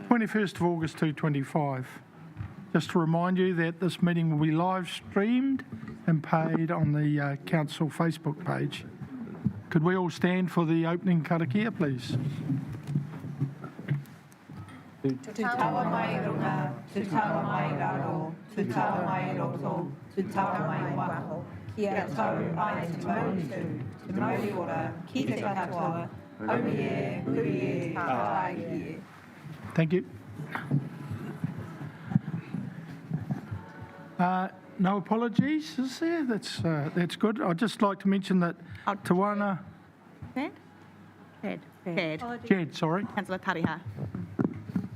21st of August 2025. Just to remind you that this meeting will be live streamed and paid on the Council Facebook page. Could we all stand for the opening karakia, please? Te tawa mai runga, te tawa mai raro, te tawa mai roto, te tawa mai waho. Kia tau ai te mauritu, te mauri ora, ki te katoa, omi e, hui e, tai e. Thank you. No apologies, is there? That's good. I'd just like to mention that Tawana... Jed, sorry. Councillor Tariha.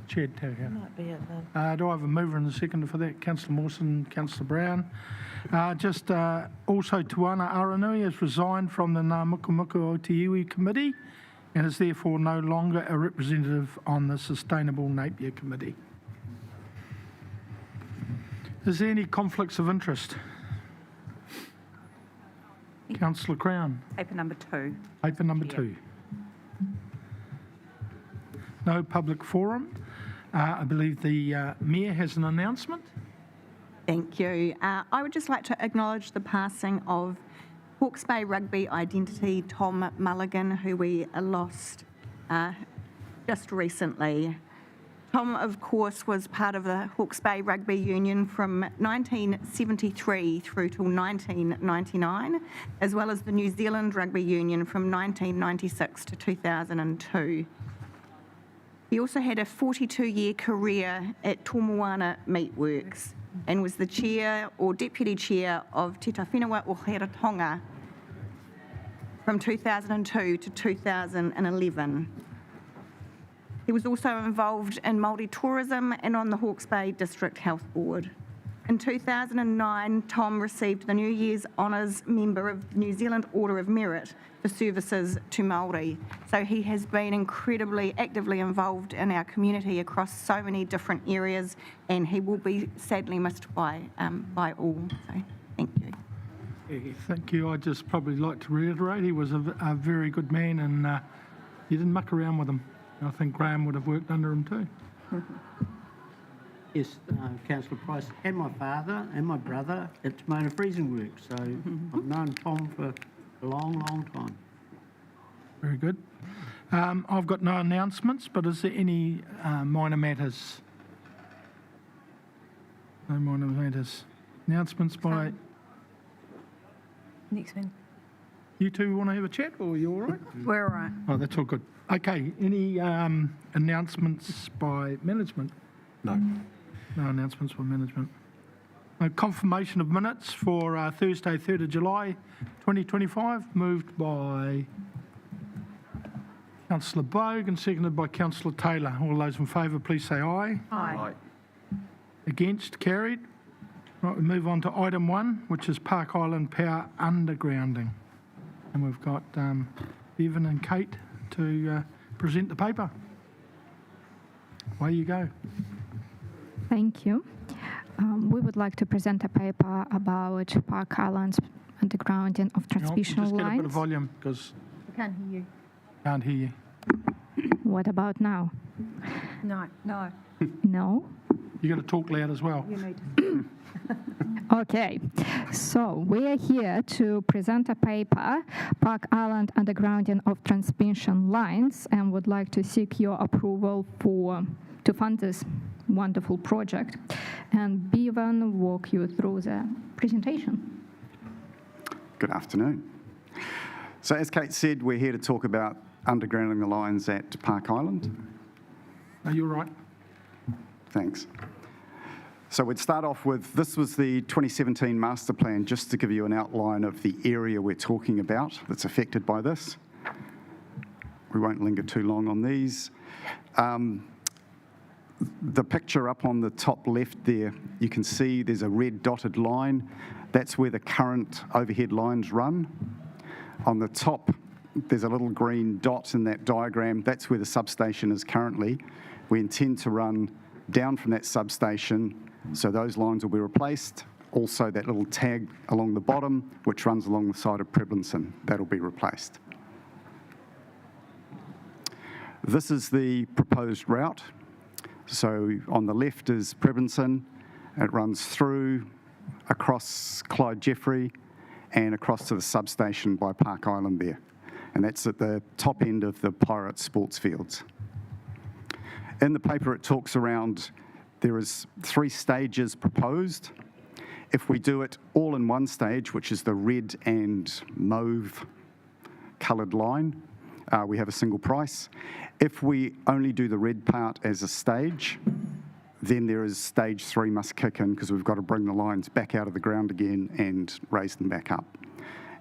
Jed Tariha. Do I have a mover and a seconder for that? Councillor Mawson, Councillor Brown. Also, Tawana Aranui has resigned from the Ngā Muku o Te Iwi Committee and is therefore no longer a representative on the Sustainable Napier Committee. Is there any conflicts of interest? Councillor Crown. Paper number 2. Paper number 2. No public forum. I believe the Mayor has an announcement. Thank you. I would just like to acknowledge the passing of Hawke's Bay Rugby identity Tom Mulligan, who we lost just recently. Tom, of course, was part of the Hawke's Bay Rugby Union from 1973 through till 1999, as well as the New Zealand Rugby Union from 1996 to 2002. He also had a 42-year career at Tomoana Meatworks and was the chair or deputy chair of Te Tawhenua o Heratonga from 2002 to 2011. He was also involved in Māori tourism and on the Hawke's Bay District Health Board. In 2009, Tom received the New Year's Honours Member of the New Zealand Order of Merit for services to Māori. So he has been incredibly actively involved in our community across so many different areas, and he will be sadly missed by all. So thank you. Thank you. I'd just probably like to reiterate he was a very good man, and you didn't muck around with him. I think Graham would have worked under him too. Yes, Councillor Price, and my father and my brother at Timona Freezing Works, so I've known Tom for a long, long time. Very good. I've got no announcements, but is there any minor matters? No minor matters. Announcements by... Next one. You two want to have a chat, or are you all right? We're all right. Oh, that's all good. Okay, any announcements by management? No. No announcements by management. Confirmation of minutes for Thursday, 3rd of July 2025, moved by Councillor Bogue and seconded by Councillor Taylor. All those in favour, please say aye. Aye. Against, carried. Right, we move on to item 1, which is Park Island Power undergrounding. And we've got Bevan and Kate to present the paper. Away you go. Thank you. We would like to present a paper about Park Island's undergrounding of transmission just lines. Just get a bit of volume, because... I can't hear you. Can't hear you. What about now? No. No? You got to talk loud as well. You need to. Okay, so we are here to present a paper, Park Island Undergrounding of Transmission Lines, and would like to seek your approval to fund this wonderful project. And Bevan will walk you through the presentation. Good afternoon. So as Kate said, we're here to talk about undergrounding the lines at Park Island. Are you all right? Thanks. So we'd start off with, this was the 2017 master plan, just to give you an outline of the area we're talking about that's affected by this. We won't linger too long on these. The picture up on the top left there, you can see there's a red dotted line. That's where the current overhead lines run. On the top, there's a little green dot in that diagram. That's where the substation is currently. We intend to run down from that substation, so those lines will be replaced. Also, that little tag along the bottom, which runs along the side of Preblinson, that'll be replaced. This is the proposed route. So on the left is Prebinson. It runs through, across Clyde Jeffrey, and across to the substation by Park Island there. And that's at the top end of the Pirate sports fields. In the paper, it talks around, there is 3 stages proposed. If we do it all in one stage, which is the red and mauve coloured line, we have a single price. If we only do the red part as a stage, then there is stage 3 must kick in because we've got to bring the lines back out of the ground again and raise them back up.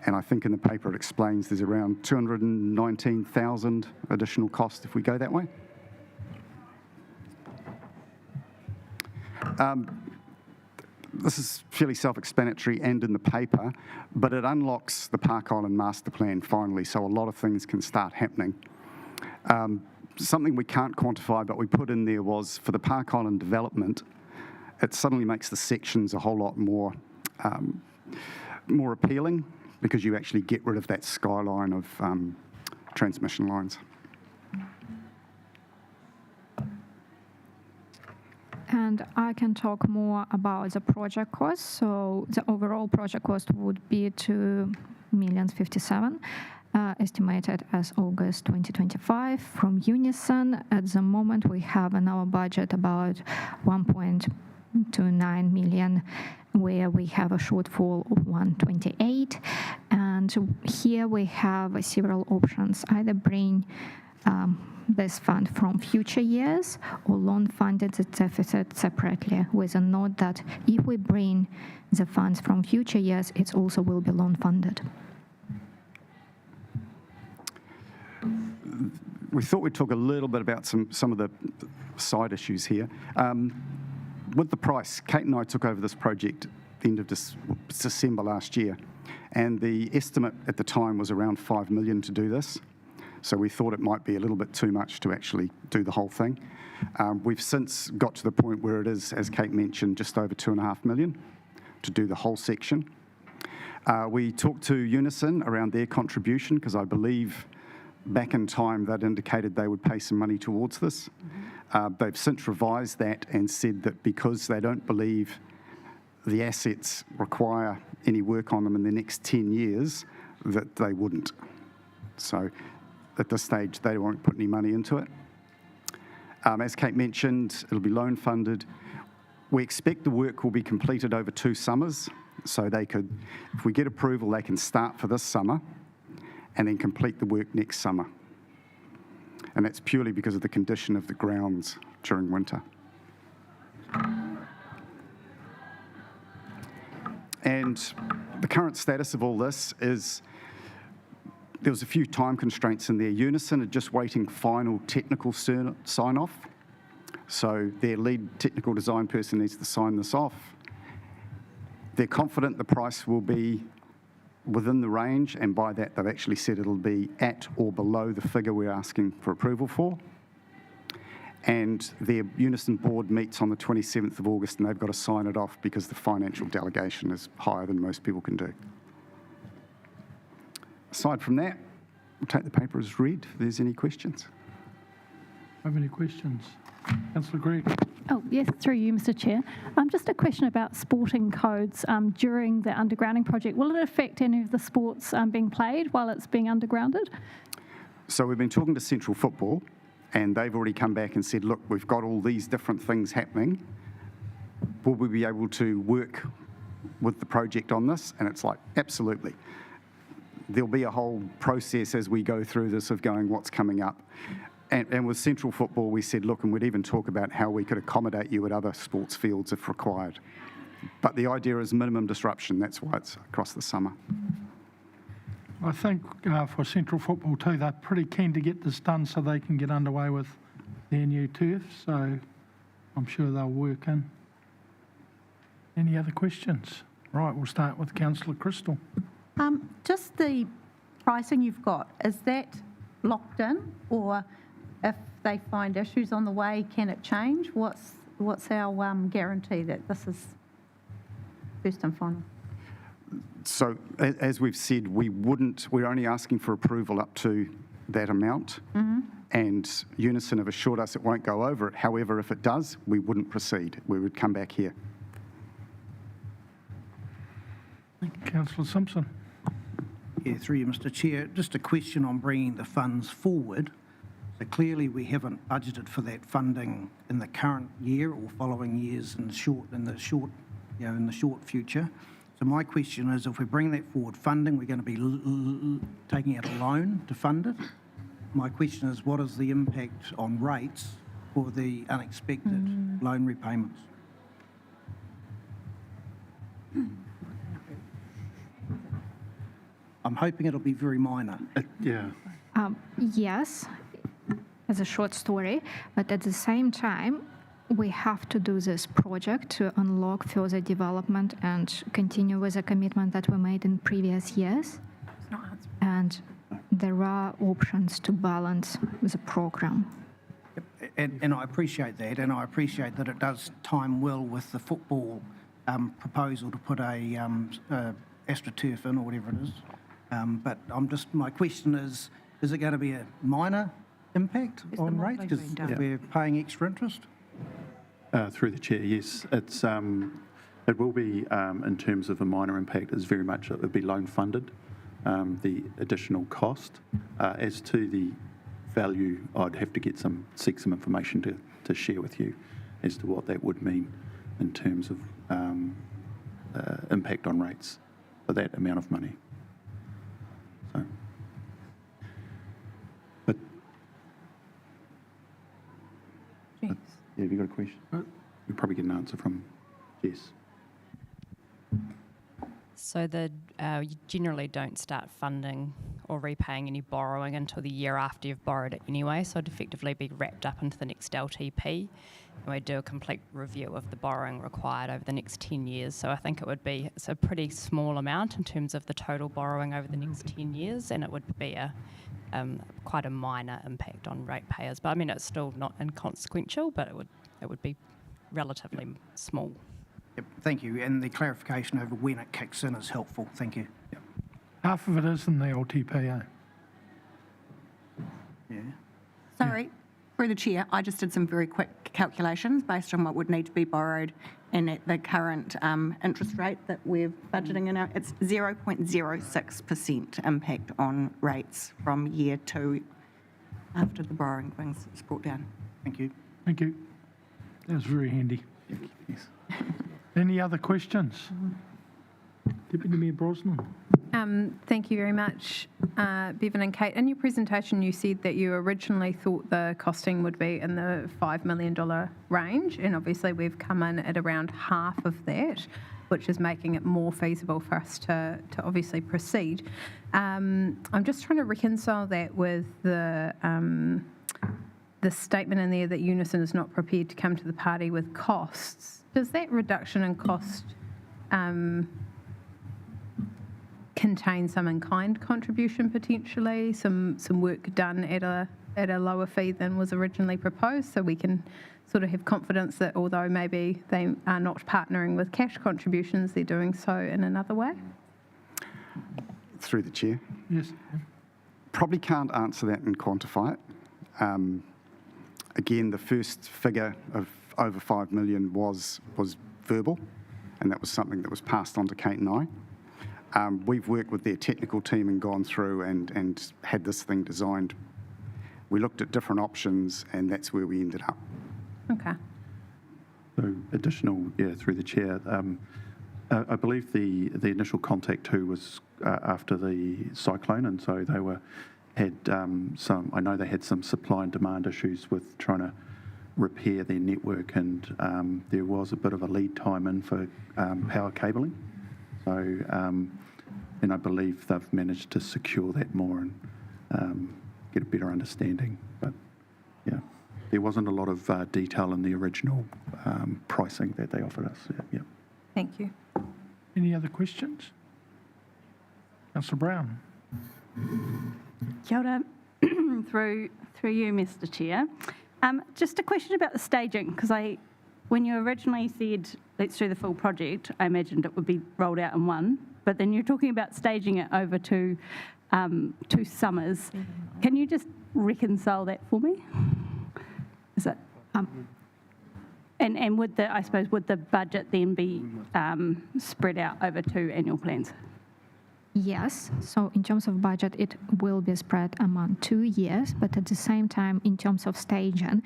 And I think in the paper it explains there's around 219,000 additional cost if we go that way. This is fairly self-explanatory and in the paper, but it unlocks the Park Island master plan finally, so a lot of things can start happening. Something we can't quantify, but we put in there was for the Park Island development, it suddenly makes the sections a whole lot more, more appealing because you actually get rid of that skyline of transmission lines. And I can talk more about the project cost. So the overall project cost would be $2,057,000, estimated as August 2025 from Unison. At the moment, we have in our budget about 1.29 million, where we have a shortfall of 128. And here we have several options: either bring this fund from future years or loan funded the deficit separately, with a note that if we bring the funds from future years, it also will be loan funded. We thought we'd talk a little bit about some of the side issues here. With the price, Kate and I took over this project at the end of December last year, and the estimate at the time was around $5 million to do this. So we thought it might be a little bit too much to actually do the whole thing. We've since got to the point where it is, as Kate mentioned, just over $2.5 million to do the whole section. We talked to Unison around their contribution because I believe back in time they'd indicated they would pay some money towards this. They've since revised that and said that because they don't believe the assets require any work on them in the next 10 years, that they wouldn't. So at this stage, they won't put any money into it. As Kate mentioned, it'll be loan funded. We expect the work will be completed over 2 summers. So they could, if we get approval, they can start for this summer and then complete the work next summer. And that's purely because of the condition of the grounds during winter. And the current status of all this is there was a few time constraints in there. Unison are just waiting final technical sign-off. So their lead technical design person needs to sign this off. They're confident the price will be within the range, and by that they've actually said it'll be at or below the figure we're asking for approval for. And their Unison board meets on the 27th of August, and they've got to sign it off because the financial delegation is higher than most people can do. Aside from that, we'll take the paper as read if there's any questions. Have any questions? Councillor Gregg. Oh, yes, through you, Mr. Chair. Just a question about sporting codes during the undergrounding project. Will it affect any of the sports being played while it's being undergrounded? So we've been talking to Central Football, and they've already come back and said, look, we've got all these different things happening. Will we be able to work with the project on this? And it's like, absolutely. There'll be a whole process as we go through this of going, what's coming up. And with Central Football, we said, look, and we'd even talk about how we could accommodate you at other sports fields if required. But the idea is minimum disruption. That's why it's across the summer. I think for Central Football too, they're pretty keen to get this done so they can get underway with their new turf. So I'm sure they'll work in. Any other questions? Right, we'll start with Councillor Crystal. Just the pricing you've got, is that locked in, or if they find issues on the way, can it change? What's our guarantee that this is first and final? So as we've said, we're only asking for approval up to that amount, and Unison have assured us it won't go over it. However, if it does, we wouldn't proceed. We would come back here. Councillor Simpson. Yeah, through you, Mr Chair. Just a question on bringing the funds forward. So clearly we haven't budgeted for that funding in the current year or following years in the short future. So my question is, if we bring that forward funding, we're going to be taking out a loan to fund it. My question is, what is the impact on rates for the unexpected loan repayments? I'm hoping it'll be very minor. Yeah. Yes, as a short story, but at the same time, we have to do this project to unlock further development and continue with a commitment that we made in previous years. And there are options to balance the program. And I appreciate that, and I appreciate that it does time well with the football proposal to put a AstroTurf in or whatever it is. But my question is it going to be a minor impact on rates because we're paying extra interest? Through the chair, yes. It will be, in terms of a minor impact, is very much, it would be loan funded, the additional cost. As to the value, I'd have to seek some information to share with you as to what that would mean in terms of impact on rates for that amount of money. So, but yeah, have you got a question? You'll probably get an answer from Jess. So you generally don't start funding or repaying any borrowing until the year after you've borrowed it anyway, so it'd effectively be wrapped up into the next LTP, and we do a complete review of the borrowing required over the next 10 years. So I think it's a pretty small amount in terms of the total borrowing over the next 10 years, and it would be quite a minor impact on ratepayers. But I mean, it's still not inconsequential, but it would be relatively small. Yep, thank you. And the clarification over when it kicks in is helpful. Thank you. Yep. Half of it is in the LTP, Yeah. Sorry, through the chair, I just did some very quick calculations based on what would need to be borrowed and at the current interest rate that we're budgeting in. It's 0.06% impact on rates from year 2 after the borrowing is brought down. Thank you. Thank you. That was very handy. Yes. Any other questions? Deputy Mayor Brosnan. Thank you very much, Bevan and Kate. In your presentation, you said that you originally thought the costing would be in the $5 million range, and obviously we've come in at around half of that, which is making it more feasible for us to obviously proceed. I'm just trying to reconcile that with the statement in there that Unison is not prepared to come to the party with costs. Does that reduction in cost contain some in-kind contribution potentially, some work done at a lower fee than was originally proposed, so we can sort of have confidence that although maybe they are not partnering with cash contributions, they're doing so in another way? Through the chair. Yes. Probably can't answer that and quantify it. Again, the first figure of over 5 million was verbal, and that was something that was passed on to Kate and I. We've worked with their technical team and gone through and had this thing designed. We looked at different options, and that's where we ended up. Okay. So additional, through the chair, I believe the initial contact too was after the cyclone, and so they had some supply and demand issues with trying to repair their network, and there was a bit of a lead time in for power cabling. So, and I believe they've managed to secure that more and get a better understanding. But yeah, there wasn't a lot of detail in the original pricing that they offered us. Yeah. Thank you. Any other questions? Councillor Brown. Kia ora. through you, Mr. Chair. Just a question about the staging, because when you originally said let's do the full project, I imagined it would be rolled out in one, but then you're talking about staging it over 2 2 summers. Can you just reconcile that for me? Is that, and would the, I suppose, would the budget then be spread out over 2 annual plans? Yes, so in terms of budget, it will be spread among 2 years, but at the same time, in terms of staging,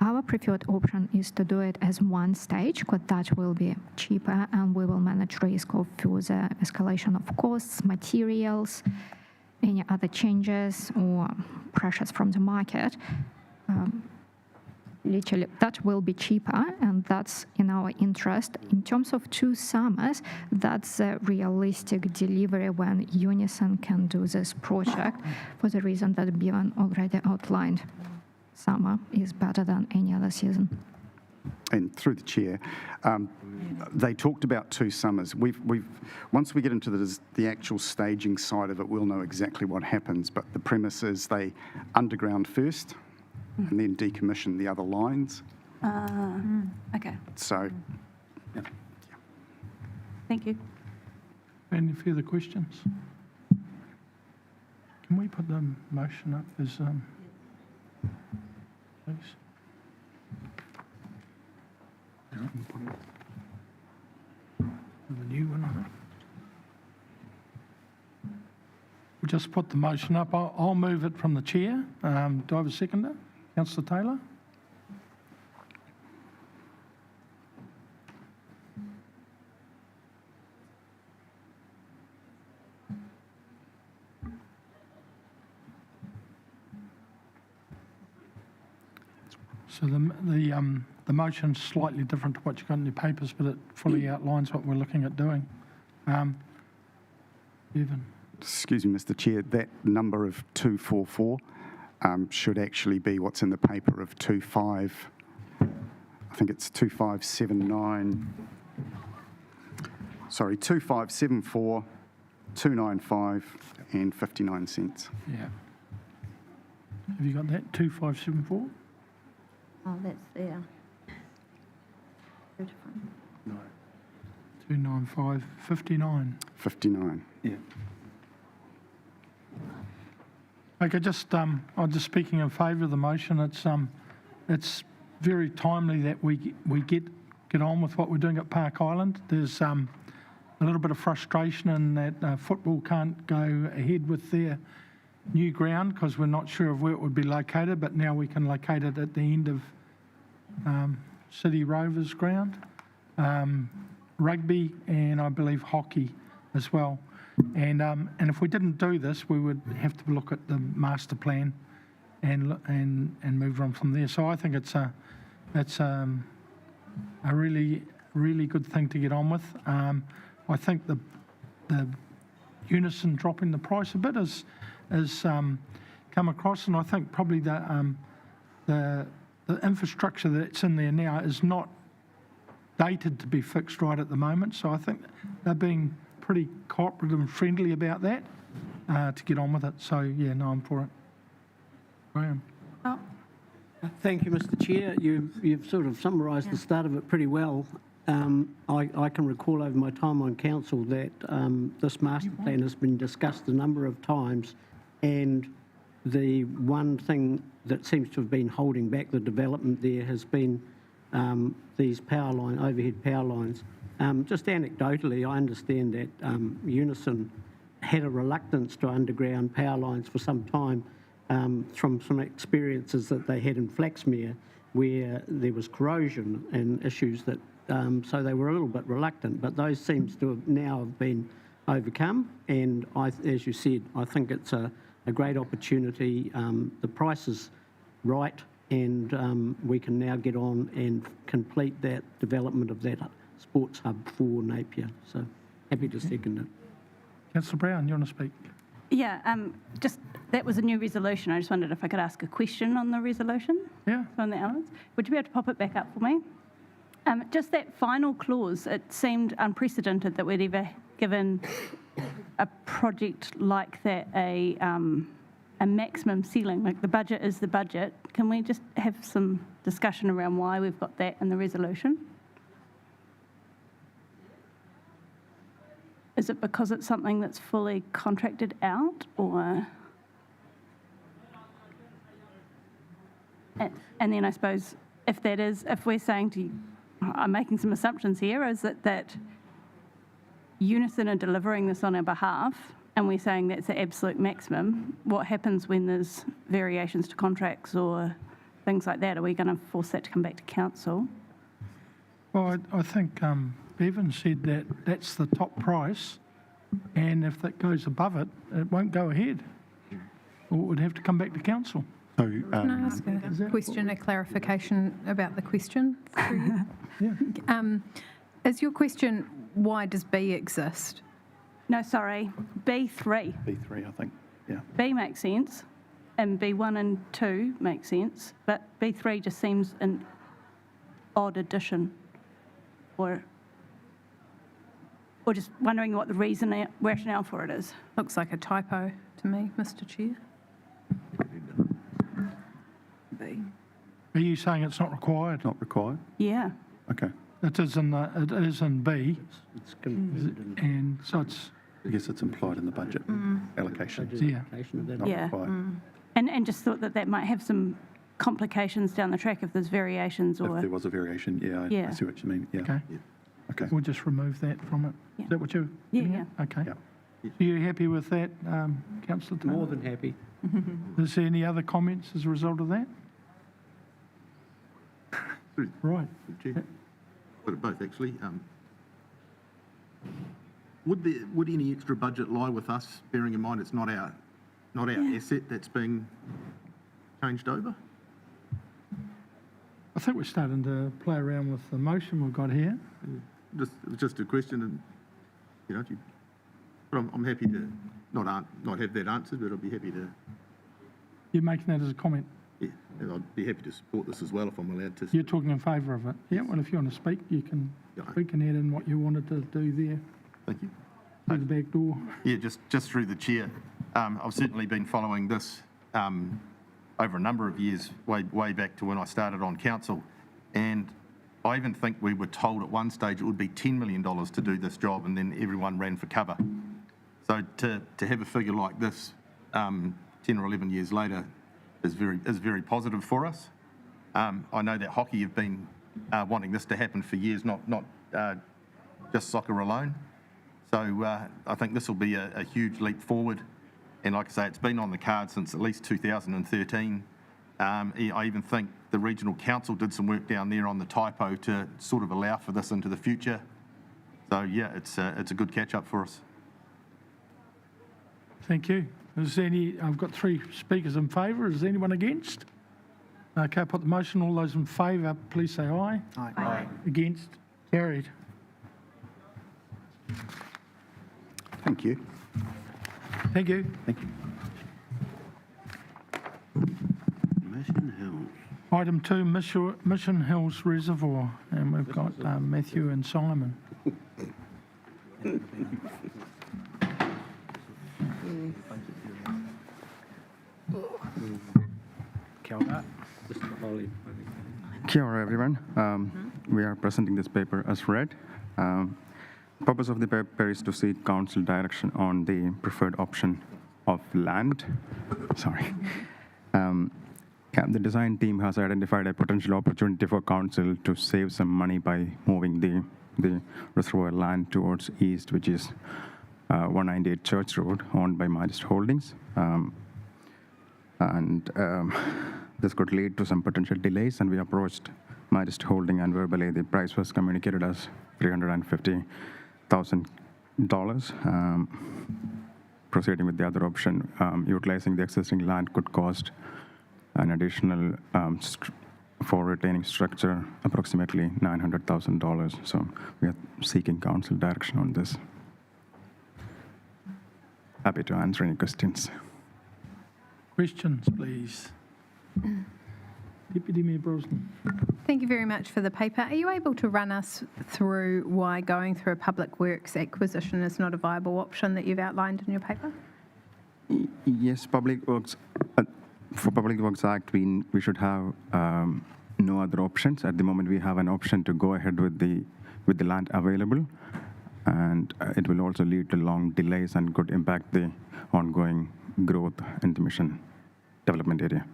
our preferred option is to do it as one stage, because that will be cheaper and we will manage risk of further escalation of costs, materials, any other changes or pressures from the market. Literally, that will be cheaper, and that's in our interest. In terms of 2 summers, that's a realistic delivery when Unison can do this project for the reason that Bjorn already outlined. Summer is better than any other season. And through the chair, they talked about 2 summers. Once we get into the actual staging side of it, we'll know exactly what happens. But the premise is they underground first, and then decommission the other lines. Okay, So, thank you. Any further questions? Can we put the motion up as, please? The new one on it. We'll just put the motion up. I'll move it from the chair. Do I have a seconder? Councillor Taylor? So the motion's slightly different to what you've got in your papers, but it fully outlines what we're looking at doing. Evan? excuse me, Mr. Chair, that number of 244 should actually be what's in the paper of 25. I think it's 2579. Sorry, 2574, 295 and 59 cents. Yeah. Have you got that? 2574? Oh, that's there. 295, 59. 59. Yeah. Okay, I'm just speaking in favour of the motion. It's very timely that we get on with what we're doing at Park Island. There's a little bit of frustration in that football can't go ahead with their new ground because we're not sure of where it would be located, but now we can locate it at the end of City Rovers ground. Rugby and I believe hockey as well. And if we didn't do this, we would have to look at the master plan and move on from there. So I think it's a really good thing to get on with. I think the Unison dropping the price a bit has come across, and I think probably the infrastructure that's in there now is not dated to be fixed right at the moment. So I think they're being pretty cooperative and friendly about that to get on with it. So yeah, no, I'm for it. Graham. Thank you, Mr. Chair. You've sort of summarised the start of it pretty well. I can recall over my time on council that this master plan has been discussed a number of times, and the one thing that seems to have been holding back the development there has been these overhead power lines. Just anecdotally, I understand that Unison had a reluctance to underground power lines for some time from some experiences that they had in Flaxmere where there was corrosion and issues that, so they were a little bit reluctant, but those seems to have now have been overcome, and as you said, I think it's a great opportunity. The price is right, and we can now get on and complete that development of that sports hub for Napier. So happy to second it. Councillor Brown, you want to speak? Yeah, just that was a new resolution. I just wondered if I could ask a question on the resolution. Yeah. On the elements. Would you be able to pop it back up for me? Just that final clause, it seemed unprecedented that we'd ever given a project like that a maximum ceiling. Like the budget is the budget. Can we just have some discussion around why we've got that in the resolution? Is it because it's something that's fully contracted out, or? And then I suppose if we're saying to you, I'm making some assumptions here, is it that Unison are delivering this on our behalf and we're saying that's the absolute maximum? What happens when there's variations to contracts or things like that? Are we going to force that to come back to council? Well, I think Bevan said that that's the top price, and if that goes above it, it won't go ahead. Or it would have to come back to council. So, Can I ask a question, a clarification about the question? Yeah. Is your question, why does B exist? No, sorry, B3. B3, I think, yeah. B makes sense, and B1 and 2 make sense, but B3 just seems an odd addition, or just wondering what the rationale for it is. Looks like a typo to me, Mr. Chair. B. Are you saying it's not required? Not required? Yeah. Okay. It is in B, It's confirmed in and so it's, I guess it's implied in the budget allocation. yeah. application of that. Not Yeah. required. And just thought that might have some complications down the track if there's variations If or. there was a variation, yeah, I Yeah. see what you mean, yeah. Okay. Yeah. Okay. We'll just remove that from it. Yeah. Is that what you're? Yeah, getting yeah. at? Okay. Yeah. Are you happy with that, councillor Taylor? More than happy. Is there any other comments as a result of that? Right. Chair, but at both actually. Would any extra budget lie with us, bearing in mind it's not our asset that's being changed over? I think we're starting to play around with the motion we've got here. Just a question, and but I'm happy to not have that answered, but I'd be happy to. You're making that as a comment. Yeah, and I'd be happy to support this as well if I'm allowed to. You're talking in favour of it. Yeah, well, if you want to speak, you can speak and add in what you wanted to do there. Thank you. Through the back door. Yeah, just through the chair. I've certainly been following this over a number of years, way back to when I started on council, and I even think we were told at one stage it would be $10 million to do this job, and then everyone ran for cover. So to have a figure like this 10 or 11 years later is very positive for us. I know that hockey have been wanting this to happen for years, not just soccer alone. So I think this will be a huge leap forward. And like I say, it's been on the card since at least 2013. I even think the regional council did some work down there on the typo to sort of allow for this into the future. So yeah, it's a good catch up for us. Thank you. Is there I've got 3 speakers in favour. Is there anyone against? Okay, put the motion. All those in favour, please say aye. Aye. Aye. Against? Carried. Thank you. Thank you. Thank you. Item 2, Mission Hills Reservoir, and we've got Matthew and Simon. Kia ora. Kia ora, everyone. We are presenting this paper as read. Purpose of the paper is to seek council direction on the preferred option of land. Sorry. The design team has identified a potential opportunity for council to save some money by moving the reservoir land towards east, which is 198 Church Road, owned by Majest Holdings. This could lead to some potential delays, and we approached Majest Holding, and verbally the price was communicated as $350,000. Proceeding with the other option, utilizing the existing land could cost an additional, for retaining structure, approximately $900,000. So we are seeking council direction on this. Happy to answer any questions. Questions, please. Deputy Mayor Brosnan. Thank you very much for the paper. Are you able to run us through why going through a public works acquisition is not a viable option that you've outlined in your paper? Yes, Public Works. For Public Works Act, we should have no other options. At the moment, we have an option to go ahead with the land available, and it will also lead to long delays and could impact the ongoing growth in the mission development area.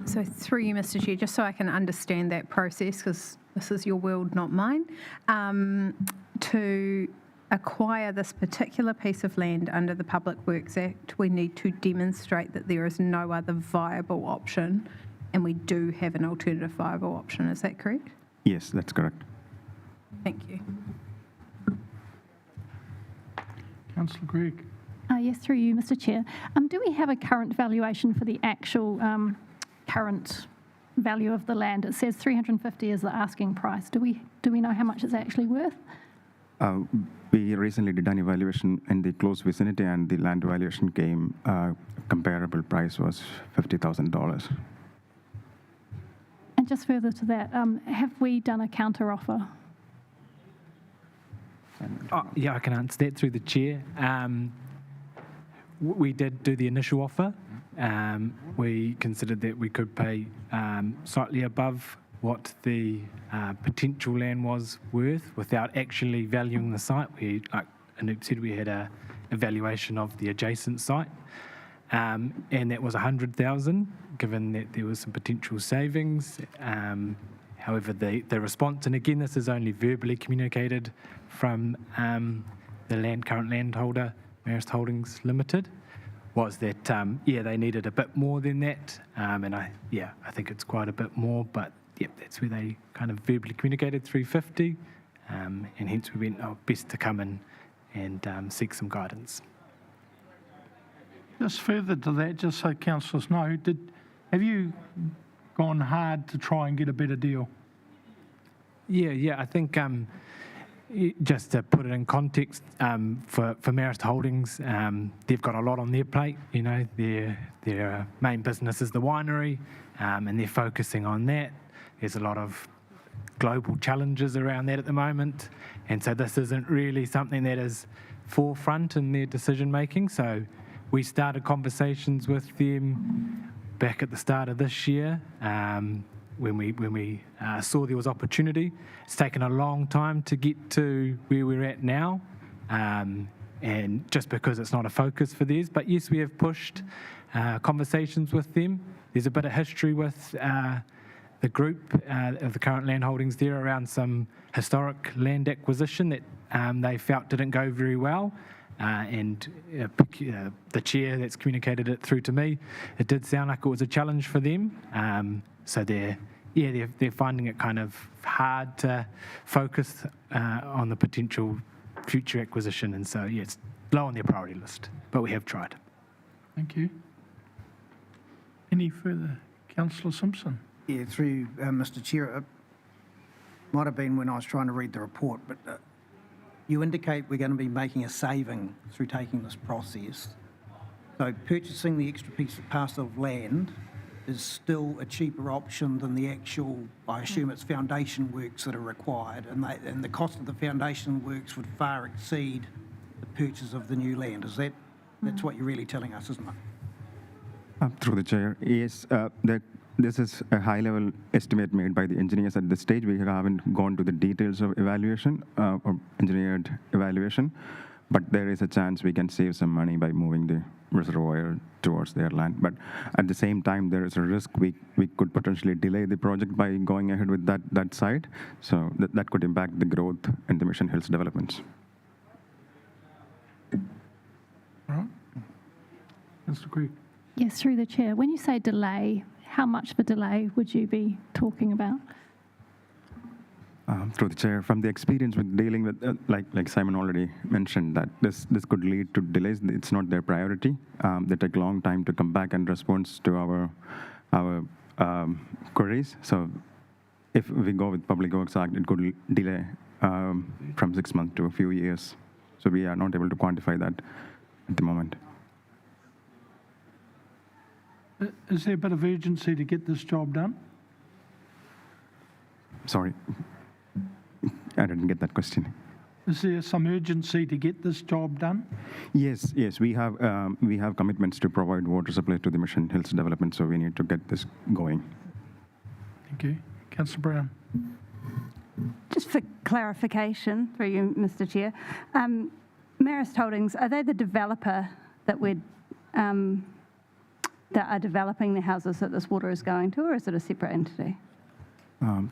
So through you, Mr. Chair, just so I can understand that process, because this is your world, not mine, to acquire this particular piece of land under the Public Works Act, we need to demonstrate that there is no other viable option, and we do have an alternative viable option. Is that correct? Yes, that's correct. Thank you. Councillor Gregg. Yes, through you, Mr. Chair. Do we have a current valuation for the actual current value of the land? It says 350 is the asking price. Do we know how much it's actually worth? We recently did an evaluation in the close vicinity, and the land valuation came, comparable price was $50,000. And just further to that, have we done a counter offer? Yeah, I can answer that through the chair. We did do the initial offer. We considered that we could pay slightly above what the potential land was worth without actually valuing the site. We, like Anoop said, we had a evaluation of the adjacent site, and that was $100,000, given that there was some potential savings. However, the response, and again, this is only verbally communicated from the current landholder, Marist Holdings Limited, was that, they needed a bit more than that. And I think it's quite a bit more, but that's where they kind of verbally communicated 350. And hence we went, best to come in and seek some guidance. Just further to that, just so councillors know, have you gone hard to try and get a better deal? Yeah, I think just to put it in context, for Marist Holdings, they've got a lot on their plate. You know, their main business is the winery, and they're focusing on that. There's a lot of global challenges around that at the moment, and so this isn't really something that is forefront in their decision making. So we started conversations with them back at the start of this year. When we saw there was opportunity. It's taken a long time to get to where we're at now, and just because it's not a focus for theirs. But yes, we have pushed conversations with them. There's a bit of history with the group of the current land holdings there around some historic land acquisition that they felt didn't go very well. And the chair that's communicated it through to me, it did sound like it was a challenge for them. So they're finding it kind of hard to focus on the potential future acquisition, and so it's low on their priority list. But we have tried. Thank you. Any further, Councillor Simpson? Yeah, through Mr. Chair, it might have been when I was trying to read the report, but you indicate we're going to be making a saving through taking this process. So purchasing the extra parcel of land is still a cheaper option than the actual, I assume it's foundation works that are required, and the cost of the foundation works would far exceed the purchase of the new land. Is that's what you're really telling us, isn't it? Through the chair, yes, this is a high-level estimate made by the engineers at this stage. We haven't gone to the details of evaluation or engineered evaluation, but there is a chance we can save some money by moving the reservoir towards their land. But at the same time, there is a risk we could potentially delay the project by going ahead with that site. So that could impact the growth in the Mission Hills developments. All right. Mr. Gregg. Yes, through the chair. When you say delay, how much of a delay would you be talking about? Through the chair, from the experience with dealing with, like Simon already mentioned, that this could lead to delays. It's not their priority. They take a long time to come back and respond to our queries. So if we go with Public Works Act, it could delay from 6 months to a few years. So we are not able to quantify that at the moment. Is there a bit of urgency to get this job done? Sorry, I didn't get that question. Is there some urgency to get this job done? Yes, we have commitments to provide water supply to the Mission Hills development, so we need to get this going. Thank you. Councillor Brown. Just for clarification, through you, Mr. Chair, Marist Holdings, are they the developer that that are developing the houses that this water is going to, or is it a separate entity?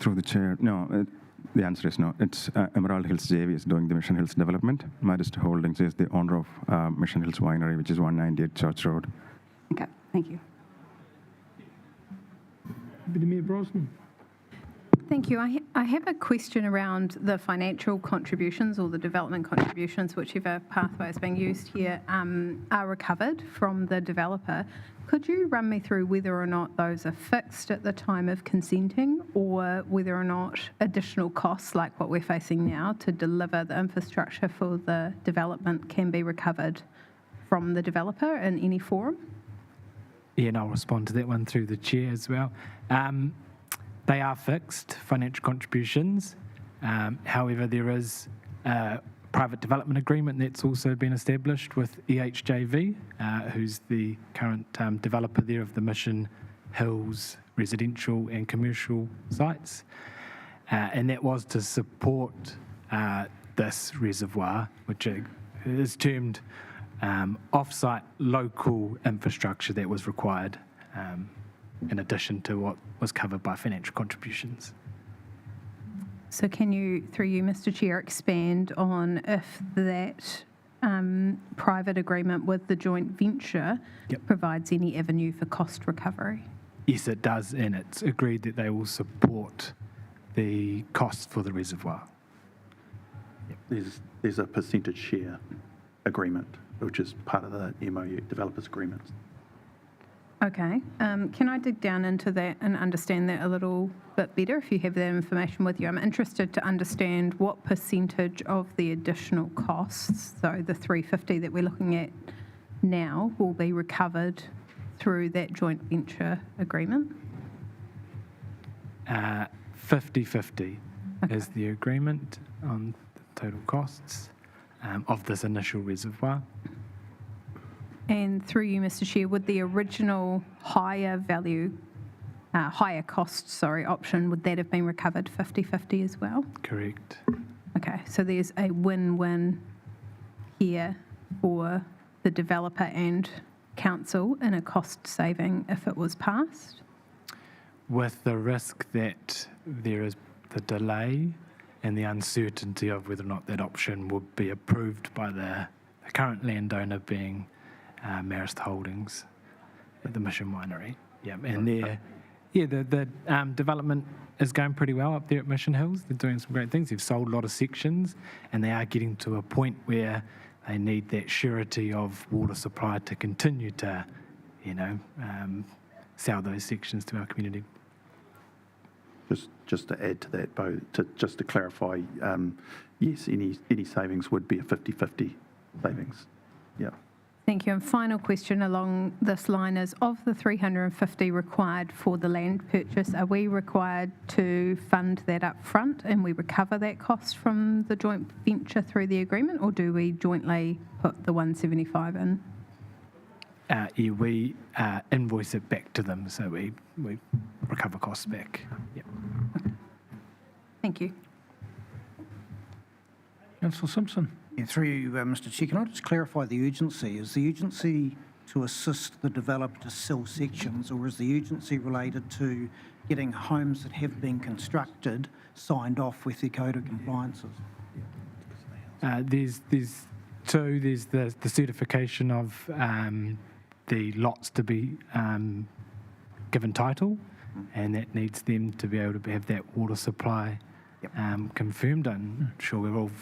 Through the chair, no, the answer is no. It's Emerald Hills JV is doing the Mission Hills development. Marist Holdings is the owner of Mission Hills Winery, which is 198 Church Road. Okay, thank you. Napier Brosnan. Thank you. I have a question around the financial contributions or the development contributions, whichever pathway is being used here, are recovered from the developer. Could you run me through whether or not those are fixed at the time of consenting, or whether or not additional costs like what we're facing now to deliver the infrastructure for the development can be recovered from the developer in any form? Yeah, and I'll respond to that one through the chair as well. They are fixed financial contributions. However, there is a private development agreement that's also been established with EHJV, who's the current developer there of the Mission Hills residential and commercial sites. And that was to support this reservoir, which is termed off-site local infrastructure that was required in addition to what was covered by financial contributions. So can you, through you, Mr. Chair, expand on if that private agreement with the joint venture provides any avenue for cost recovery? Yes, it does, and it's agreed that they will support the costs for the reservoir. There's a percentage share agreement, which is part of the MOU developers agreements. Okay. Can I dig down into that and understand that a little bit better if you have that information with you? I'm interested to understand what percentage of the additional costs, so the 350 that we're looking at now, will be recovered through that joint venture agreement? 50-50 is the agreement on the total costs of this initial reservoir. And through you, Mr. Chair, would the original higher cost option, would that have been recovered 50-50 as well? Correct. Okay, so there's a win-win here for the developer and council in a cost saving if it was passed? With the risk that there is the delay and the uncertainty of whether or not that option would be approved by the current landowner being Marist Holdings at the Mission Winery. Yeah, and the development is going pretty well up there at Mission Hills. They're doing some great things. They've sold a lot of sections, and they are getting to a point where they need that surety of water supply to continue to, sell those sections to our community. Just to add to that, Bo, just to clarify, yes, any savings would be a 50-50 savings. Yeah. Thank you. And final question along this line is, of the 350 required for the land purchase, are we required to fund that up front and we recover that cost from the joint venture through the agreement, or do we jointly put the 175 in? We invoice it back to them, so we recover costs back. Yep. Thank you. Councillor Simpson. Yeah, through you, Mr. Chair, can I just clarify the urgency? Is the urgency to assist the developer to sell sections, or is the urgency related to getting homes that have been constructed signed off with their code of compliances? There's two. There's the certification of the lots to be given title, and that needs them to be able to have that water supply confirmed. I'm sure we're all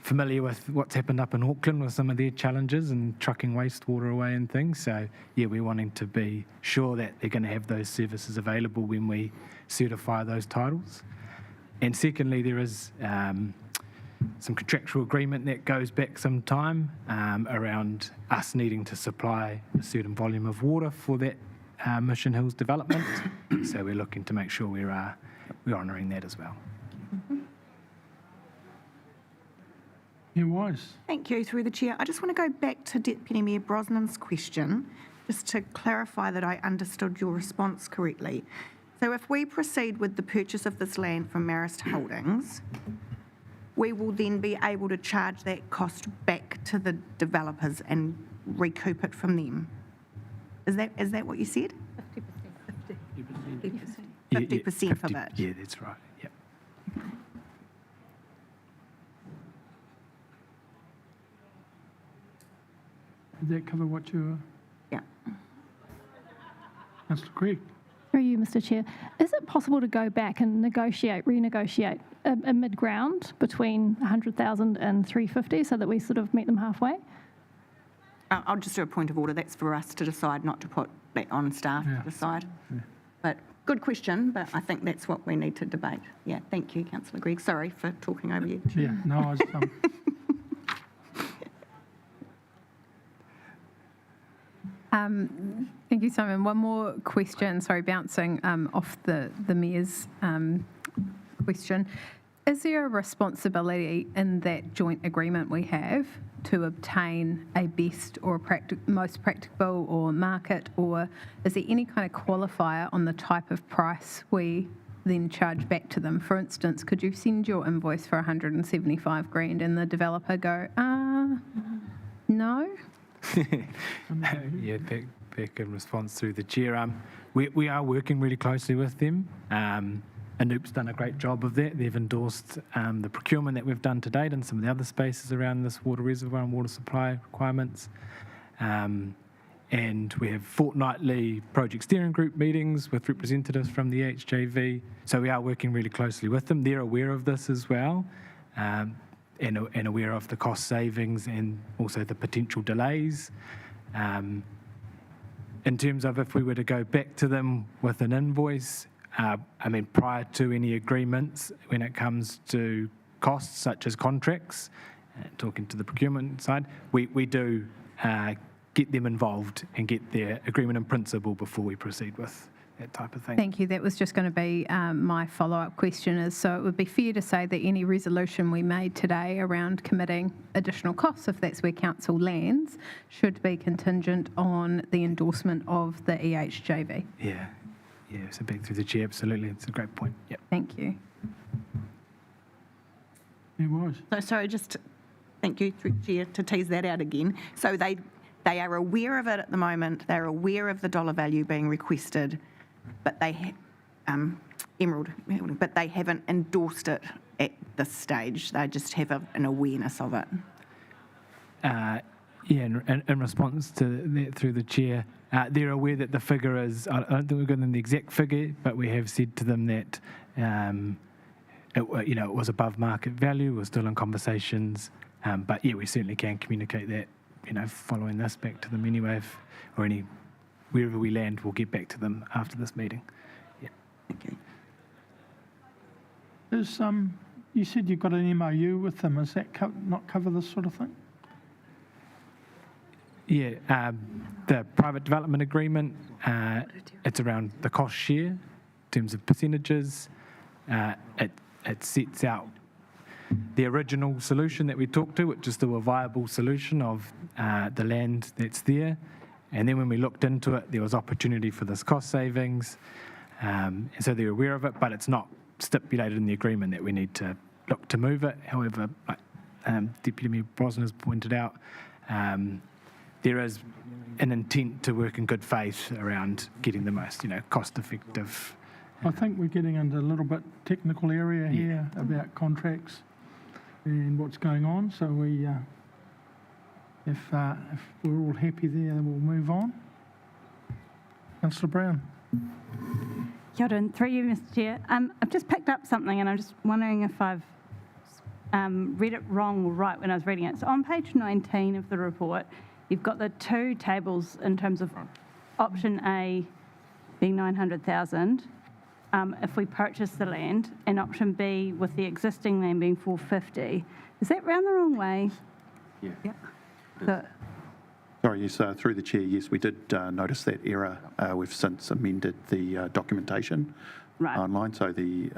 familiar with what's happened up in Auckland with some of their challenges and trucking wastewater away and things. So, yeah, we're wanting to be sure that they're going to have those services available when we certify those titles. And secondly, there is some contractual agreement that goes back some time around us needing to supply a certain volume of water for that Mission Hills development. So we're looking to make sure we're honouring that as well. Yeah, Wise. Thank you, through the chair. I just want to go back to Deputy Mayor Brosnan's question, just to clarify that I understood your response correctly. So if we proceed with the purchase of this land from Marist Holdings, we will then be able to charge that cost back to the developers and recoup it from them. Is that what you said? 50% of it. Yeah, that's right. Yep. Did that cover what you were? Yeah. Councillor Craig? Through you, Mr. Chair, is it possible to go back and renegotiate a mid-ground between 100,000 and 350 so that we sort of meet them halfway? I'll just do a point of order. That's for us to decide, not to put that on staff to decide. But good question, but I think that's what we need to debate. Yeah, thank you, Councillor Gregg. Sorry for talking over you. Yeah, no, I was, Thank you, Simon. One more question, sorry, bouncing off the Mayor's question. Is there a responsibility in that joint agreement we have to obtain a best or most practicable or market, or is there any kind of qualifier on the type of price we then charge back to them? For instance, could you send your invoice for 175 grand and the developer go, no? Yeah, back in response through the chair. We are working really closely with them. Anoop's done a great job of that. They've endorsed the procurement that we've done to date and some of the other spaces around this water reservoir and water supply requirements. And we have fortnightly project steering group meetings with representatives from the HJV. So we are working really closely with them. They're aware of this as well. And aware of the cost savings and also the potential delays. In terms of if we were to go back to them with an invoice, prior to any agreements, when it comes to costs such as contracts, talking to the procurement side, we do get them involved and get their agreement in principle before we proceed with that type of thing. Thank you. That was just going to be my follow-up question is, so it would be fair to say that any resolution we made today around committing additional costs, if that's where council lands, should be contingent on the endorsement of the EHJV. Yeah, so back through the chair, absolutely. It's a great point. Yep. Thank you. it was. So sorry, just thank you, through Chair, to tease that out again. So they are aware of it at the moment. They're aware of the dollar value being requested, but they but they haven't endorsed it at this stage. They just have an awareness of it. In response to that through the chair, they're aware that the figure is, I don't think we've given them the exact figure, but we have said to them that it was above market value. We're still in conversations, but yeah, we certainly can communicate that, following this back to them anyway, wherever we land, we'll get back to them after this meeting. Yeah. Okay. You said you've got an MOU with them. Does that not cover this sort of thing? Yeah, the private development agreement, it's around the cost share in terms of percentages. It sets out the original solution that we talked to, which is still a viable solution of the land that's there. And then when we looked into it, there was opportunity for this cost savings. And so they're aware of it, but it's not stipulated in the agreement that we need to look to move it. However, Deputy Mayor Brosnan has pointed out, there is an intent to work in good faith around getting the most, cost-effective. I think we're getting into a little bit technical area here about contracts and what's going on. So we, if we're all happy there, then we'll move on. Councillor Brown. Kia ora, through you, Mr. Chair. I've just picked up something, and I'm just wondering if I've read it wrong or right when I was reading it. So on page 19 of the report, you've got the two tables in terms of option A being 900,000 if we purchase the land, and option B with the existing land being 450. Is that round the wrong way? Yeah. So, Sorry, yes, through the chair, yes, we did notice that error. We've since amended the documentation online, so the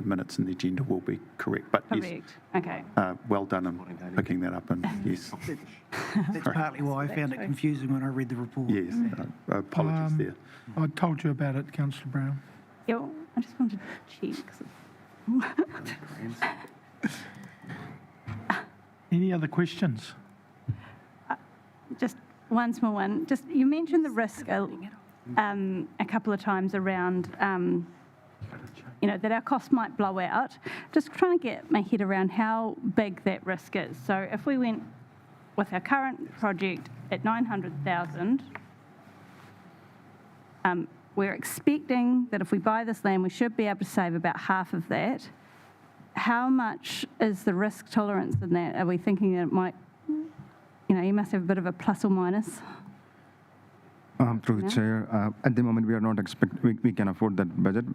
minutes and the agenda will be correct. But correct. Yes, Okay. well done in picking that up, and yes. That's partly why I found it confusing when I read the report. Yes, apologies there. I told you about it, Councillor Brown. Yeah, I just wanted to check. Any other questions? Just one small one. Just, you mentioned the risk a couple of times around, that our costs might blow out. Just trying to get my head around how big that risk is. So if we went with our current project at 900,000, we're expecting that if we buy this land, we should be able to save about half of that. How much is the risk tolerance in that? Are we thinking that it might, you must have a bit of a plus or minus? Through the chair, at the moment we are not we can afford that budget,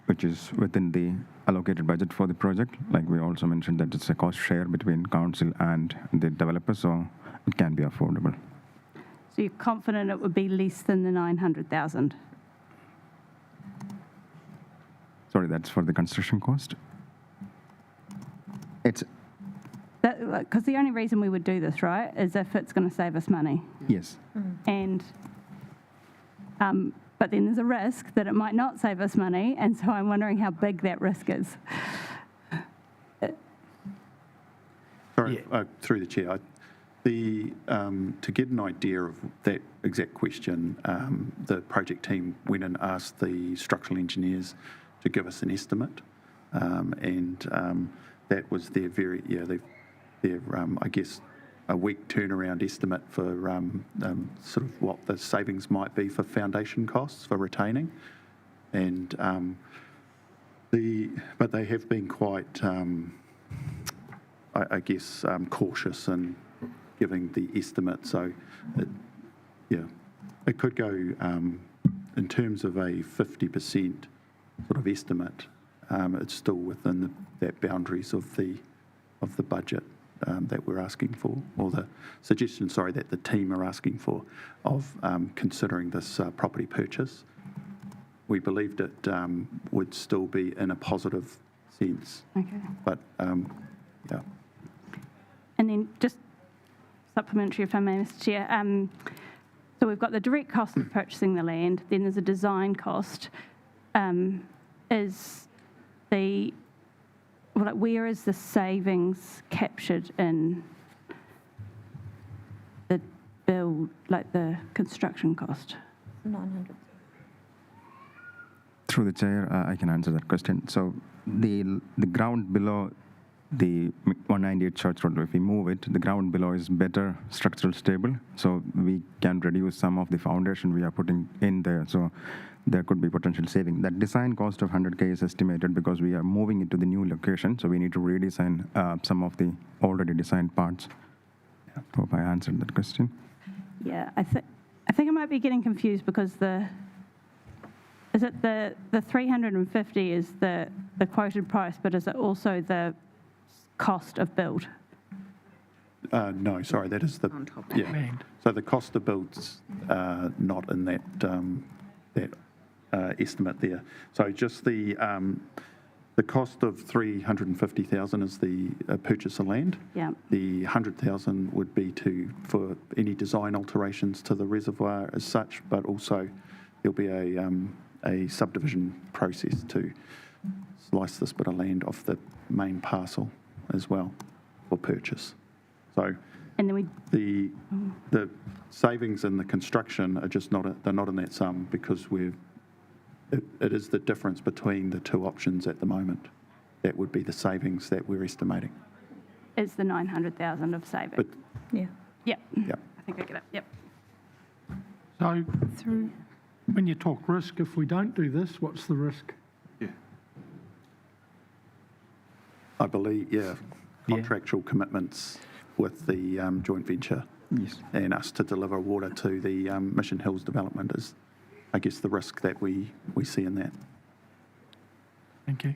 which is within the allocated budget for the project. Like we also mentioned that it's a cost share between council and the developer, so it can be affordable. So you're confident it would be less than the 900,000? Sorry, that's for the construction cost? It's... Because the only reason we would do this, right, is if it's going to save us money. Yes. And, but then there's a risk that it might not save us money, and so I'm wondering how big that risk is. Sorry, through the chair. To get an idea of that exact question, the project team went and asked the structural engineers to give us an estimate, and that was their I guess, a week turnaround estimate for sort of what the savings might be for foundation costs for retaining, and but they have been quite, I guess, cautious in giving the estimate. So, it could go in terms of a 50% sort of estimate. It's still within that boundaries of the budget that we're asking for, or the suggestion, that the team are asking for of considering this property purchase. We believed it would still be in a positive sense. Okay. But, yeah. And then just supplementary, if I may, Mr. Chair. So we've got the direct cost of purchasing the land, then there's a design cost. Where is the savings captured in the build, like the construction cost? 900. Through the chair, I can answer that question. So the ground below the 198 Church Road, if we move it, the ground below is better structural stable, so we can reduce some of the foundation we are putting in there. So there could be potential saving. That design cost of 100K is estimated because we are moving it to the new location, so we need to redesign some of the already designed parts. Yeah, hope I answered that question. Yeah, I think I might be getting confused because the 350 is the quoted price, but is it also the cost of build? No, sorry, that is the land. So the cost of build's not in that estimate there. So just the cost of 350,000 is the purchase of land. Yeah. The 100,000 would be for any design alterations to the reservoir as such, but also there'll be a subdivision process to slice this bit of land off the main parcel as well for purchase. So and then the savings in the construction are just they're not in that sum because it is the difference between the two options at the moment. That would be the savings that we're estimating. It's the 900,000 of saving. But, yeah. Yep. I think I get it. Yep. So when you talk risk, if we don't do this, what's the risk? I believe, contractual commitments with the joint venture, and us to deliver water to the Mission Hills development is, I guess, the risk that we see in that. Thank you.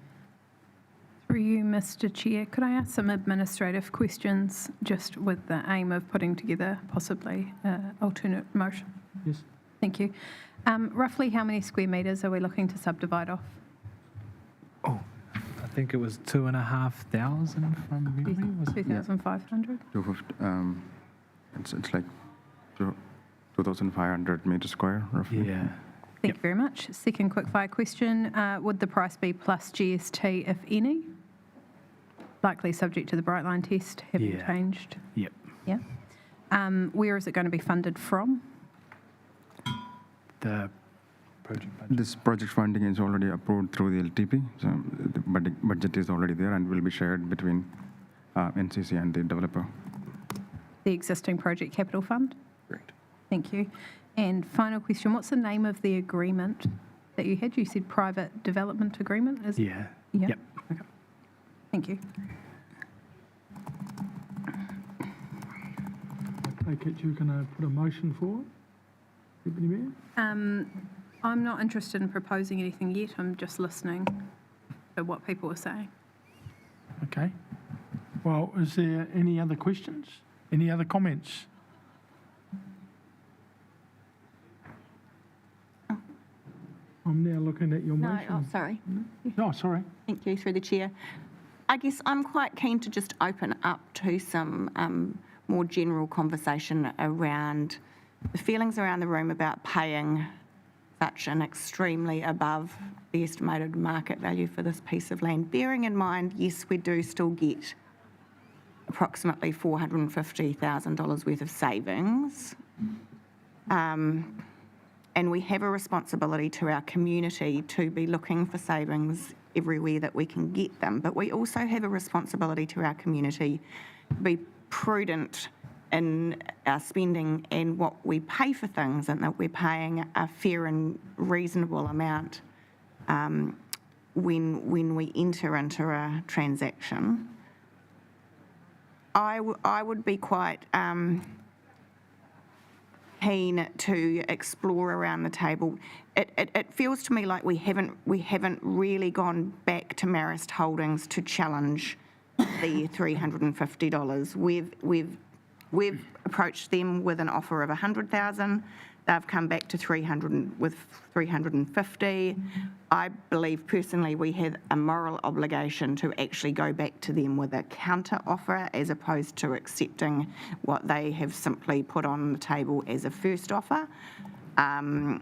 Through you, Mr. Chair, could I ask some administrative questions just with the aim of putting together possibly an alternate motion? Yes. Thank you. Roughly how many square metres are we looking to subdivide off? I think it was 2,500 from memory. 2,500? It's like 2,500 meters square, roughly. Yeah. Thank you very much. Second quickfire question. Would the price be plus GST, if any? Likely subject to the Brightline test having changed. Yep. Yeah. Where is it going to be funded from? The project budget. This project funding is already approved through the LTP, so the budget is already there and will be shared between NCC and the developer. The existing project capital fund? Correct. Thank you. And final question, what's the name of the agreement that you had? You said private development agreement? Yeah. Yeah. Yep. Okay. Thank you. I take it you're going to put a motion forward? Deputy Mayor? I'm not interested in proposing anything yet. I'm just listening to what people are saying. Okay. Well, is there any other questions? Any other comments? I'm now looking at your No, motion. oh, sorry. Oh, sorry. Thank you, through the chair. I guess I'm quite keen to just open up to some more general conversation around the feelings around the room about paying such an extremely above the estimated market value for this piece of land. Bearing in mind, yes, we do still get approximately $450,000 worth of savings. And we have a responsibility to our community to be looking for savings everywhere that we can get them. But we also have a responsibility to our community to be prudent in our spending and what we pay for things, and that we're paying a fair and reasonable amount when we enter into a transaction. I would be quite keen to explore around the table. It feels to me like we haven't really gone back to Marist Holdings to challenge the $350. We've approached them with an offer of $100,000. They've come back to with $350. I believe personally we have a moral obligation to actually go back to them with a counter offer, as opposed to accepting what they have simply put on the table as a first offer. And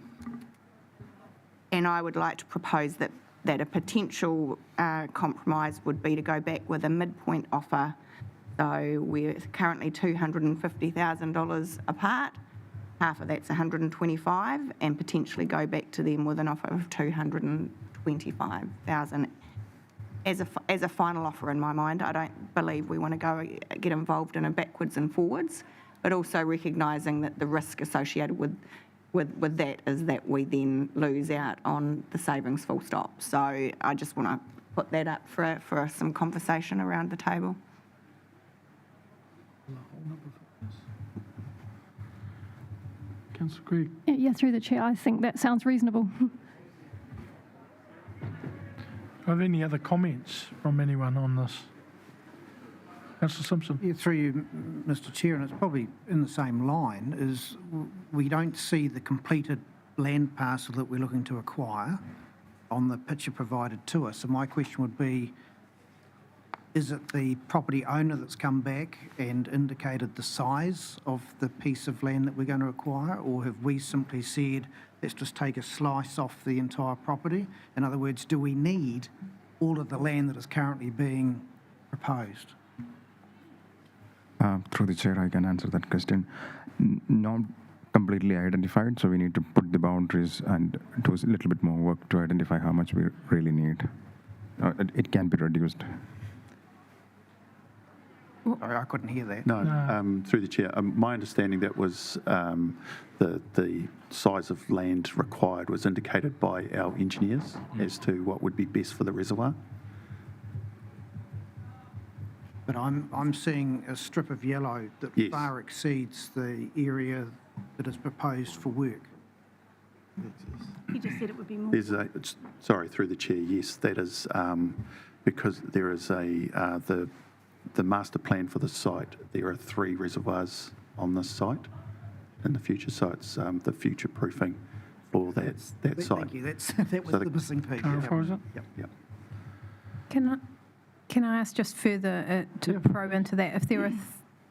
I would like to propose that a potential compromise would be to go back with a midpoint offer. So we're currently $250,000 apart. Half of that's $125,000, and potentially go back to them with an offer of $225,000 as a final offer. In my mind, I don't believe we want to get involved in a backwards and forwards, but also recognising that the risk associated with that is that we then lose out on the savings full stop. So I just want to put that up for some conversation around the table. Councillor Craig. Yeah, through the chair, I think that sounds reasonable. Have any other comments from anyone on this? Councillor Simpson. Yeah, through you, Mr Chair, and it's probably in the same line, is we don't see the completed land parcel that we're looking to acquire on the picture provided to us. So my question would be, is it the property owner that's come back and indicated the size of the piece of land that we're going to acquire, or have we simply said, let's just take a slice off the entire property? In other words, do we need all of the land that is currently being proposed? Through the chair, I can answer that question. Not completely identified, so we need to put the boundaries and do a little bit more work to identify how much we really need. It can be reduced. I couldn't hear that. No, through the chair. My understanding that was the size of land required was indicated by our engineers as to what would be best for the reservoir. But I'm seeing a strip of yellow that far exceeds the area that is proposed for work. You just said it would be more. Sorry, through the chair. Yes, that is because there is the master plan for the site. There are 3 reservoirs on this site in the future, so it's the future proofing for that site. Thank you. That was the missing piece. Yep. Can I ask just further to probe into that? If there are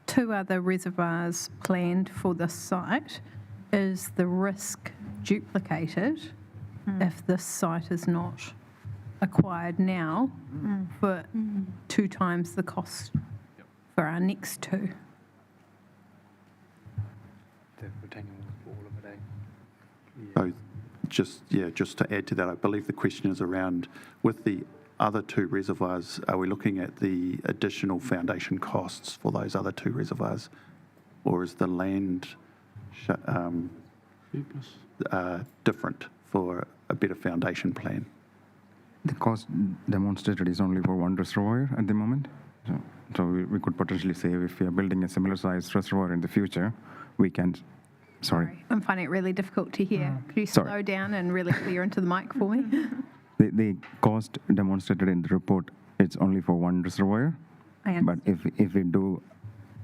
2 other reservoirs planned for this site, is the risk duplicated if this site is not acquired now for 2 times the cost for our next 2. So just to add to that, I believe the question is around, with the other 2 reservoirs, are we looking at the additional foundation costs for those other 2 reservoirs? Or is the land different for a better foundation plan? The cost demonstrated is only for 1 reservoir at the moment. So we could potentially say if we are building a similar size reservoir in the future, we can, sorry. I'm finding it really difficult to hear. Could you slow down and really clear into the mic for me? The cost demonstrated in the report, it's only for 1 reservoir. But if we do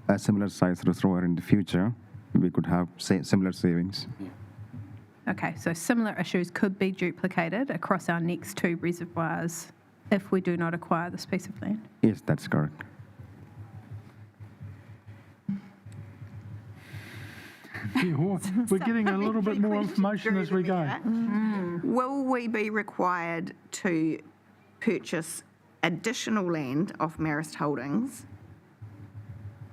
a similar size reservoir in the future, we could have similar savings. Okay, so similar issues could be duplicated across our next 2 reservoirs if we do not acquire this piece of land. Yes, that's correct. We're getting a little bit more information as we go. Will we be required to purchase additional land off Marist Holdings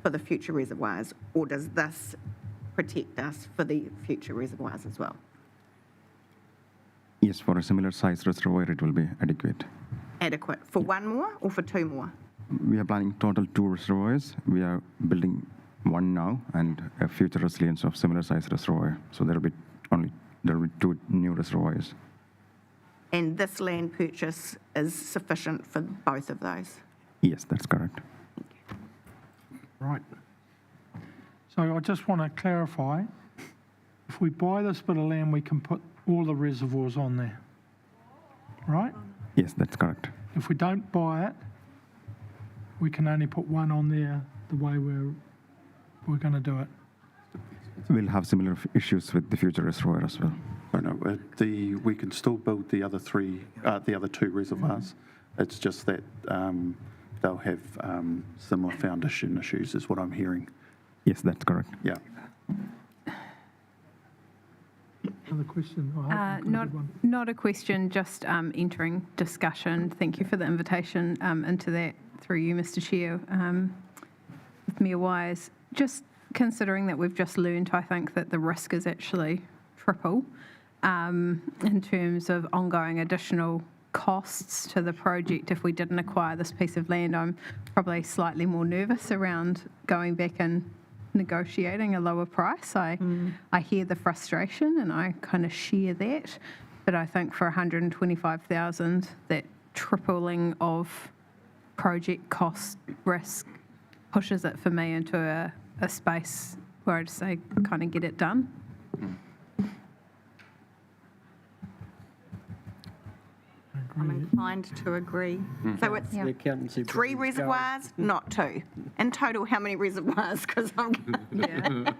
for the future reservoirs, or does this protect us for the future reservoirs as well? Yes, for a similar size reservoir, it will be adequate. Adequate for 1 more or for 2 more? We are planning total 2 reservoirs. We are building 1 now and a future resilience of similar size reservoir. So there will be 2 new reservoirs. And this land purchase is sufficient for both of those? Yes, that's correct. Right. So I just want to clarify, if we buy this bit of land, we can put all the reservoirs on there, right? Yes, that's correct. If we don't buy it, we can only put 1 on there the way we're going to do it. We'll have similar issues with the future reservoir as well. Oh, no, we can still build the other 2 reservoirs. It's just that they'll have similar foundation issues, is what I'm hearing. Yes, that's correct. Yeah. Another question? I hope you've got a good one. Not a question, just entering discussion. Thank you for the invitation into that through you, Mr. Chair, with Mayor Wise. Just considering that we've just learned, I think, that the risk is actually triple in terms of ongoing additional costs to the project if we didn't acquire this piece of land. I'm probably slightly more nervous around going back and negotiating a lower price. I hear the frustration and I kind of share that, but I think for 125,000, that tripling of project cost risk pushes it for me into a space where I'd say kind of get it done. I'm inclined to agree. So it's The accountancy 3 reservoirs, not 2. In total, how many reservoirs? Because I'm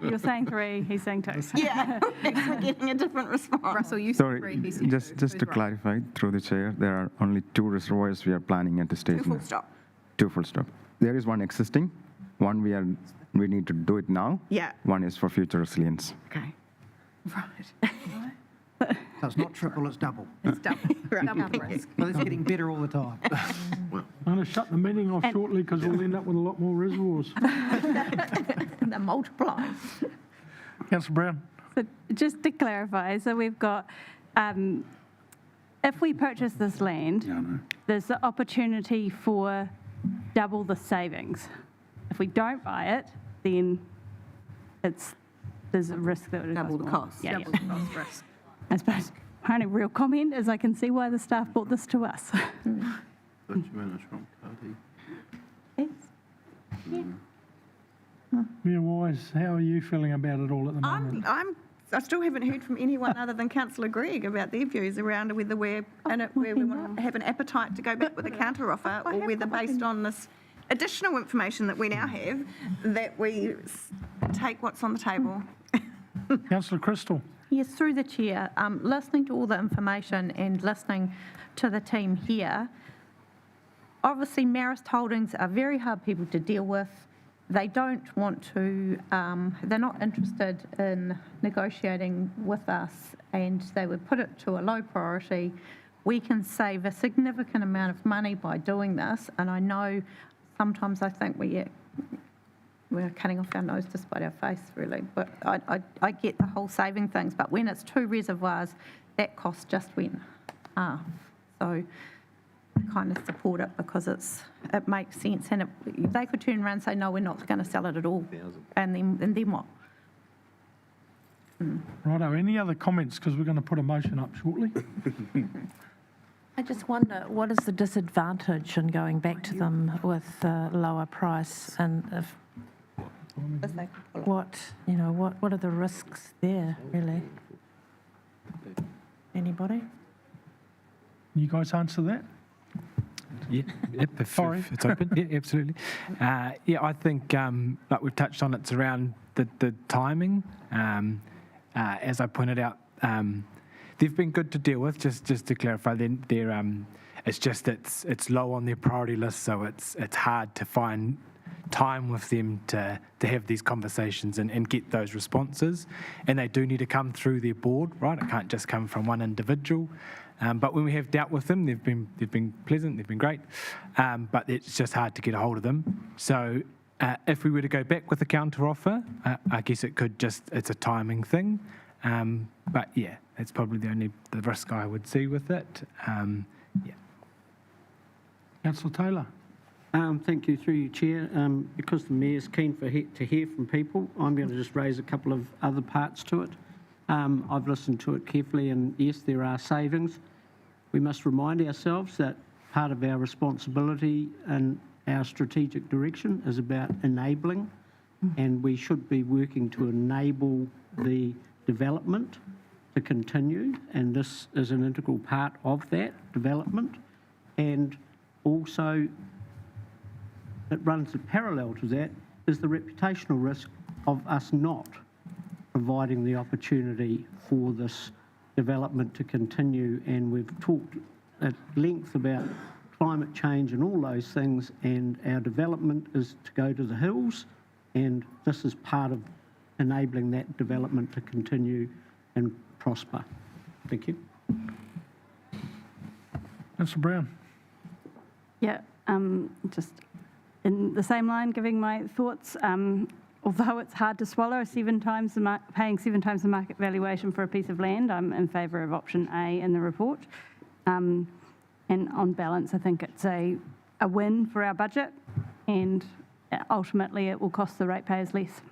You're saying 3, he's saying 2. yeah, we're getting a different response. Russell, you said Sorry, 3. He said just 2. to clarify, through the chair, there are only 2 reservoirs we are planning at the stage. 2 full stop. 2 full stop. There is 1 existing. 1 we need to do it now. Yeah. 1 is for future resilience. Okay. Right. So it's not triple, it's double. It's double risk. Well, it's getting better all the time. I'm going to shut the meeting off shortly because we'll end up with a lot more reservoirs. They're multiplying. Councillor Brown. So just to clarify, so we've got, if we purchase this land, there's the opportunity for double the savings. If we don't buy it, then there's a risk that it Double the cost. Yeah, Double yeah. the cost risk. I suppose my only real comment is I can see why the staff brought this to us. Mayor Wise, how are you feeling about it all at the moment? I still haven't heard from anyone other than Councillor Gregg about their views around whether we're in it, where we want to have an appetite to go back with a counter offer, or whether based on this additional information that we now have, that we take what's on the table. Councillor Crystal. Yes, through the chair, listening to all the information and listening to the team here, obviously Marist Holdings are very hard people to deal with. they don't want to, they're not interested in negotiating with us, and they would put it to a low priority. We can save a significant amount of money by doing this, and I know sometimes I think we're cutting off our nose to spite our face, really, but I get the whole saving things, but when it's 2 reservoirs, that cost just went half. So I kind of support it because it makes sense, and they could turn around and say, no, we're not going to sell it at all, and then what? Righto, any other comments, because we're going to put a motion up shortly? I just wonder, what is the disadvantage in going back to them with a lower price, and if, what are the risks there, really? Anybody? You guys answer that? Yeah, if it's open. Yeah, absolutely. I think, like we've touched on, it's around the timing. As I pointed out, they've been good to deal with. Just to clarify, they're it's just it's low on their priority list, so it's hard to find time with them to have these conversations and get those responses. And they do need to come through their board, right? It can't just come from one individual. But when we have dealt with them, they've been pleasant, they've been great. But it's just hard to get a hold of them. So if we were to go back with a counter offer, I guess it's a timing thing. But yeah, that's probably the risk I would see with it. Councillor Taylor. Thank you, through you, Chair. Because the Mayor's keen to hear from people, I'm going to just raise a couple of other parts to it. I've listened to it carefully, and yes, there are savings. We must remind ourselves that part of our responsibility and our strategic direction is about enabling, and we should be working to enable the development to continue, and this is an integral part of that development. And also, it runs a parallel to that is the reputational risk of us not providing the opportunity for this development to continue. And we've talked at length about climate change and all those things, and our development is to go to the hills, and this is part of enabling that development to continue and prosper. Thank you. Councillor Brown. Yeah, just in the same line, giving my thoughts. Although it's hard to swallow, paying 7 times the market valuation for a piece of land, I'm in favour of option A in the report. And on balance, I think it's a win for our budget, and ultimately it will cost the ratepayers less.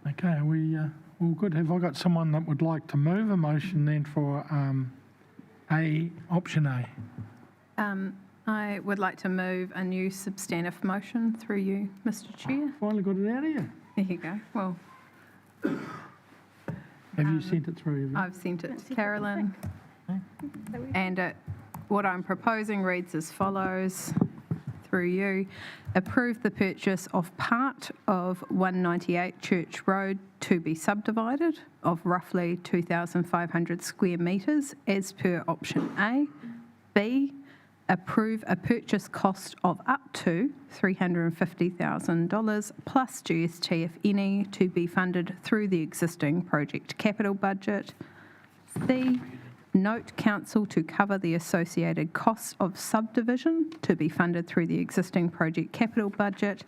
Okay, are we all good? Have I got someone that would like to move a motion then for option A? I would like to move a new substantive motion through you, Mr. Chair. Finally got it out of you. There you go. Well, have you sent it through? I've sent it to Carolyn. And what I'm proposing reads as follows, through you. Approve the purchase of part of 198 Church Road to be subdivided of roughly 2,500 square metres as per option A. B, approve a purchase cost of up to $350,000 plus GST, if any, to be funded through the existing project capital budget. C, note council to cover the associated costs of subdivision to be funded through the existing project capital budget.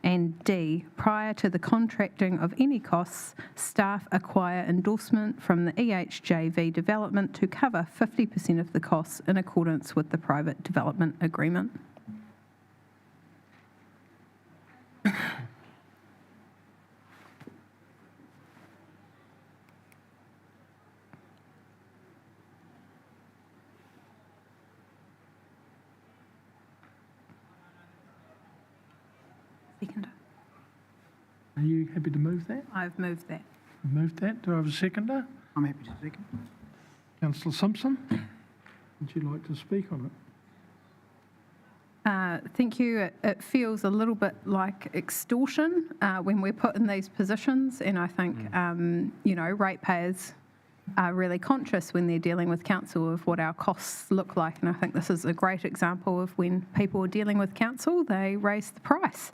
And D, prior to the contracting of any costs, staff acquire endorsement from the EHJV development to cover 50% of the costs in accordance with the private development agreement. Seconder. Are you happy to move that? I've moved that. Moved that. Do I have a seconder? I'm happy to second. Councillor Simpson, would you like to speak on it? Thank you. It feels a little bit like extortion when we're put in these positions, and I think, ratepayers are really conscious when they're dealing with council of what our costs look like. And I think this is a great example of when people are dealing with council, they raise the price.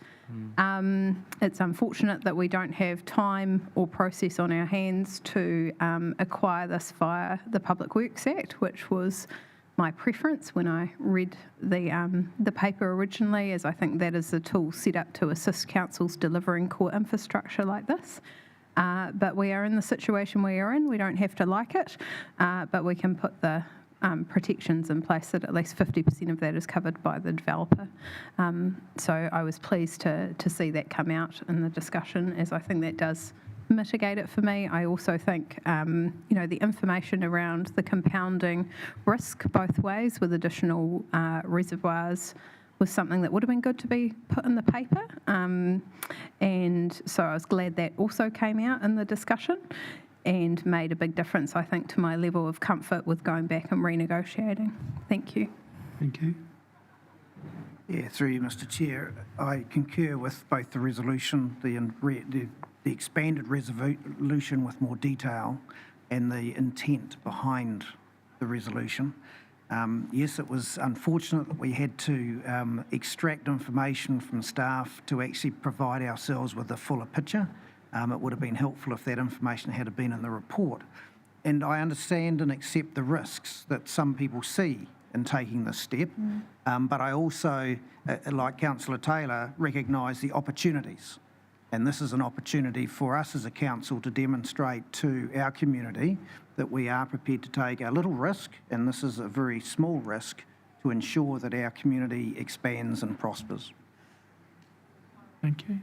It's unfortunate that we don't have time or process on our hands to acquire this via the Public Works Act, which was my preference when I read the paper originally, as I think that is a tool set up to assist councils delivering core infrastructure like this. But we are in the situation we are in. We don't have to like it, but we can put the protections in place that at least 50% of that is covered by the developer. So I was pleased to see that come out in the discussion, as I think that does mitigate it for me. I also think, the information around the compounding risk both ways with additional reservoirs was something that would have been good to be put in the paper. And so I was glad that also came out in the discussion and made a big difference, I think, to my level of comfort with going back and renegotiating. Thank you. Thank you. Yeah, through you, Mr. Chair, I concur with both the resolution, the expanded resolution with more detail, and the intent behind the resolution. Yes, it was unfortunate that we had to extract information from staff to actually provide ourselves with a fuller picture. It would have been helpful if that information had been in the report. And I understand and accept the risks that some people see in taking this step, but I also, like Councillor Taylor, recognise the opportunities. And this is an opportunity for us as a council to demonstrate to our community that we are prepared to take a little risk, and this is a very small risk, to ensure that our community expands and prospers. Thank you.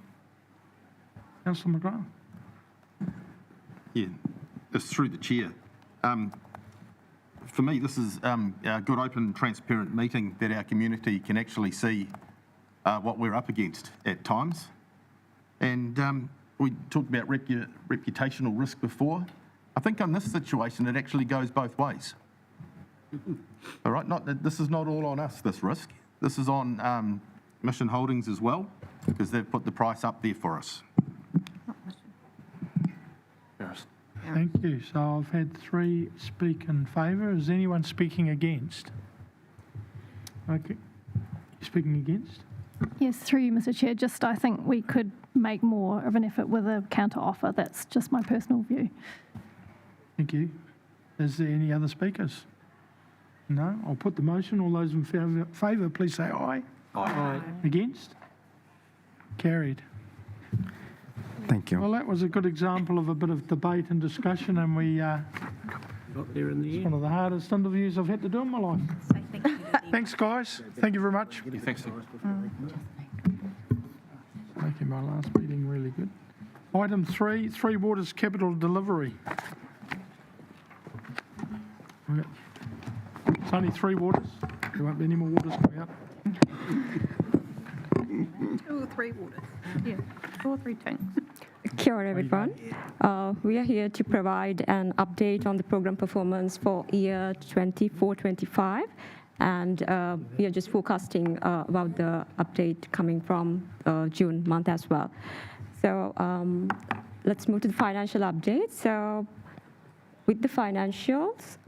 Councillor McGrath. Yeah, it's through the chair. For me, this is a good, open, transparent meeting that our community can actually see what we're up against at times. And we talked about reputational risk before. I think on this situation, it actually goes both ways. All right, this is not all on us, this risk. This is on Mission Holdings as well, because they've put the price up there for us. Thank you. So I've had 3 speak in favour. Is anyone speaking against? Okay. You speaking against? Yes, through you, Mr. Chair. Just I think we could make more of an effort with a counter offer. That's just my personal view. Thank you. Is there any other speakers? No? I'll put the motion. All those in favour, please say aye. Aye. Against? Carried. Thank you. Well, that was a good example of a bit of debate and discussion, and we Got there in the it's end. one of the hardest interviews I've had to do in my life. Thanks, guys. Thank you very much. Thanks. Making my last meeting really good. Item 3, Three Waters Capital Delivery. It's only 3 waters. There won't be any more waters coming up. 2 or 3 waters. Yeah, 2 or 3 tanks. Kia ora, everyone. We are here to provide an update on the program performance for year 24-25, and we are just forecasting about the update coming from June month as well. So let's move to the financial update. So with the financials,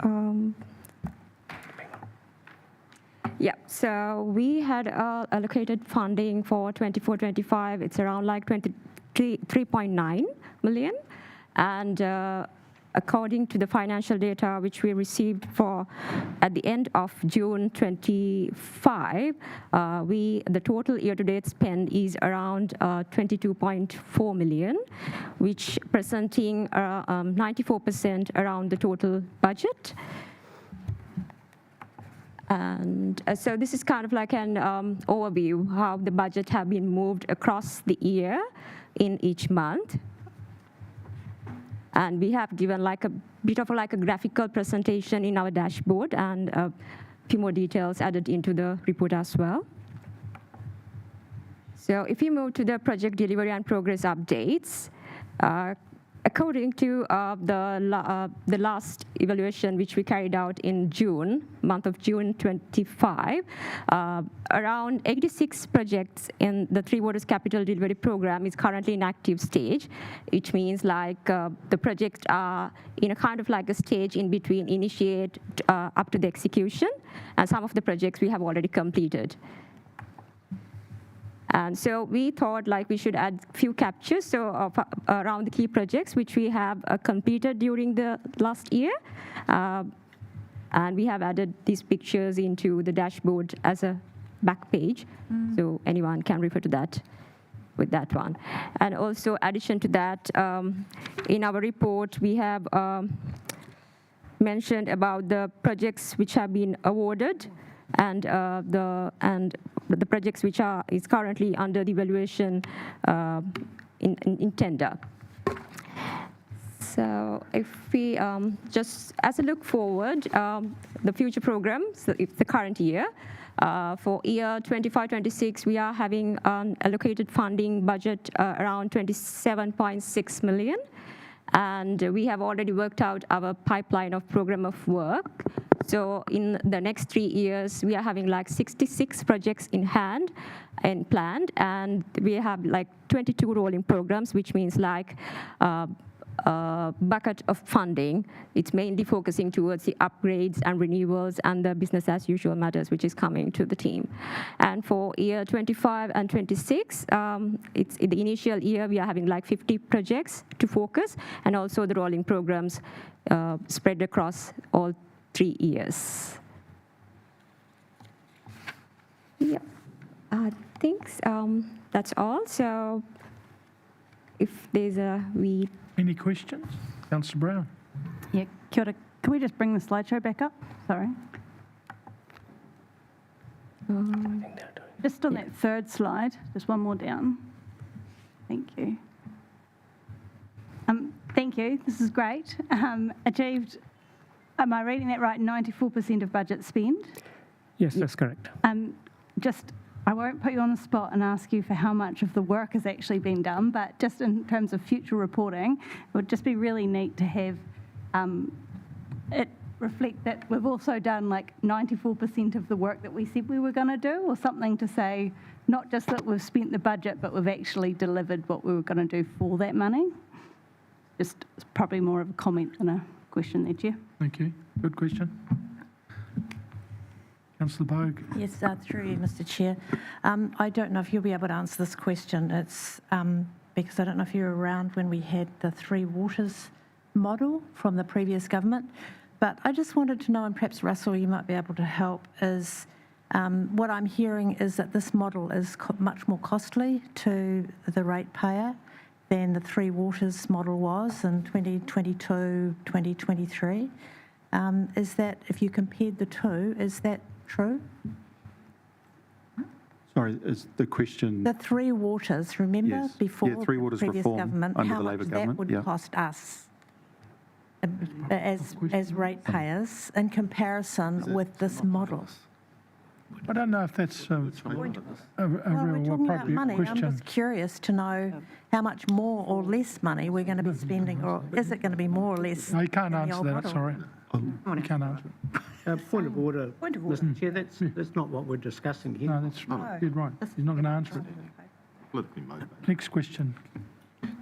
so we had allocated funding for 24-25. It's around like 3.9 million, and according to the financial data which we received for at the end of June 25, the total year-to-date spend is around 22.4 million, which presenting 94% around the total budget. And so this is kind of like an overview how the budget have been moved across the year in each month. And we have given like a bit of like a graphical presentation in our dashboard, and a few more details added into the report as well. So if you move to the project delivery and progress updates, according to the last evaluation, which we carried out in month of June 25, around 86 projects in the Three Waters Capital Delivery Program is currently in active stage, which means like the projects are in a kind of like a stage in between initiate up to the execution, and some of the projects we have already completed. And so we thought like we should add few captures around the key projects which we have completed during the last year. And we have added these pictures into the dashboard as a back page, so anyone can refer to that with that one. And also, addition to that, in our report, we have mentioned about the projects which have been awarded and the projects which is currently under the evaluation in tender. So if we just as a look forward, the future programs, if the current year, for year 25-26, we are having allocated funding budget around 27.6 million. And we have already worked out our pipeline of program of work. So in the next 3 years, we are having like 66 projects in hand and planned, and we have like 22 rolling programs, which means like bucket of funding. It's mainly focusing towards the upgrades and renewals and the business as usual matters, which is coming to the team. And for year 25 and 26, it's in the initial year, we are having like 50 projects to focus, and also the rolling programs spread across all 3 years. Yeah, I think that's all. So if there's Any questions? Councillor Brown. Yeah, kia ora. Can we just bring the slideshow back up? Sorry. Just on that third slide, just one more down. Thank you. Thank you. This is great. Achieved, am I reading that right, 94% of budget spend? Yes, that's correct. I won't put you on the spot and ask you for how much of the work has actually been done, but just in terms of future reporting, it would just be really neat to have it reflect that we've also done like 94% of the work that we said we were going to do, or something to say, not just that we've spent the budget, but we've actually delivered what we were going to do for that money. Just probably more of a comment than a question there, Chair. Thank you. Good question. Councillor Bogue. Yes, through you, Mr. Chair. I don't know if you'll be able to answer this question. It's because I don't know if you were around when we had the Three Waters model from the previous government, but I just wanted to know, and perhaps Russell, you might be able to help, is what I'm hearing is that this model is much more costly to the ratepayer than the Three Waters model was in 2022, 2023. Is that, if you compared the two, is that true? Sorry, is the question... The Three Waters, remember, Yes. before Yeah, Three Waters the previous reform government, under how the much Labor that government, would yeah. cost us as ratepayers in comparison with this model? I don't know if that's a Well, we're real talking about appropriate money. I'm question. just curious to know how much more or less money we're going to be spending, or is it going to be more or less? No, you can't than the answer old that, model? sorry. You can't answer it. Point of order. Point of order. Mr. Chair, that's not what we're discussing here. No, that's you're right. He's not going to answer it. Politically motivated. Next question.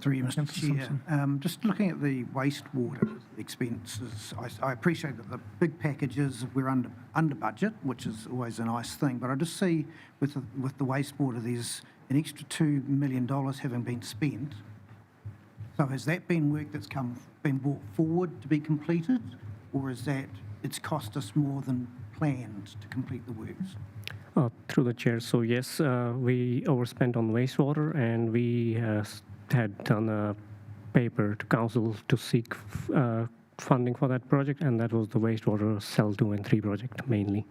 Through you, Mr. Councillor Chair. Just looking at the wastewater expenses, I appreciate that the big packages, we're under budget, which is always a nice thing, but I just see with the wastewater, there's an extra $2 million having been spent. So has that been work that's been brought forward to be completed, or is that it's cost us more than planned to complete the works? Through the chair, so yes, we overspent on wastewater, and we had done a paper to council to seek funding for that project, and that was the wastewater cell 2 and 3 project mainly.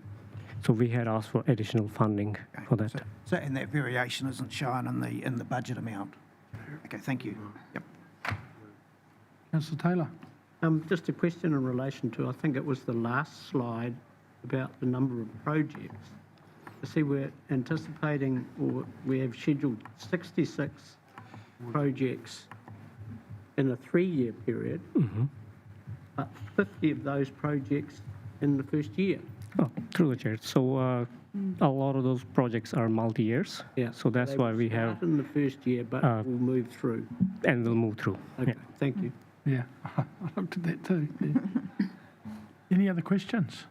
So we had asked for additional funding for that. So and that variation isn't shown in the budget amount? Okay, thank you. Yep. Councillor Taylor. Just a question in relation to, I think it was the last slide about the number of projects. You see, we're anticipating, or we have scheduled 66 projects in a 3-year period, but 50 of those projects in the first year. Oh, through the chair. So a lot of those projects are multi-years. Yeah. So that's They why will we have, start in the first year, but will move through. and they'll move through. Okay, thank you. Yeah, I looked at that too. Yeah. Any other questions?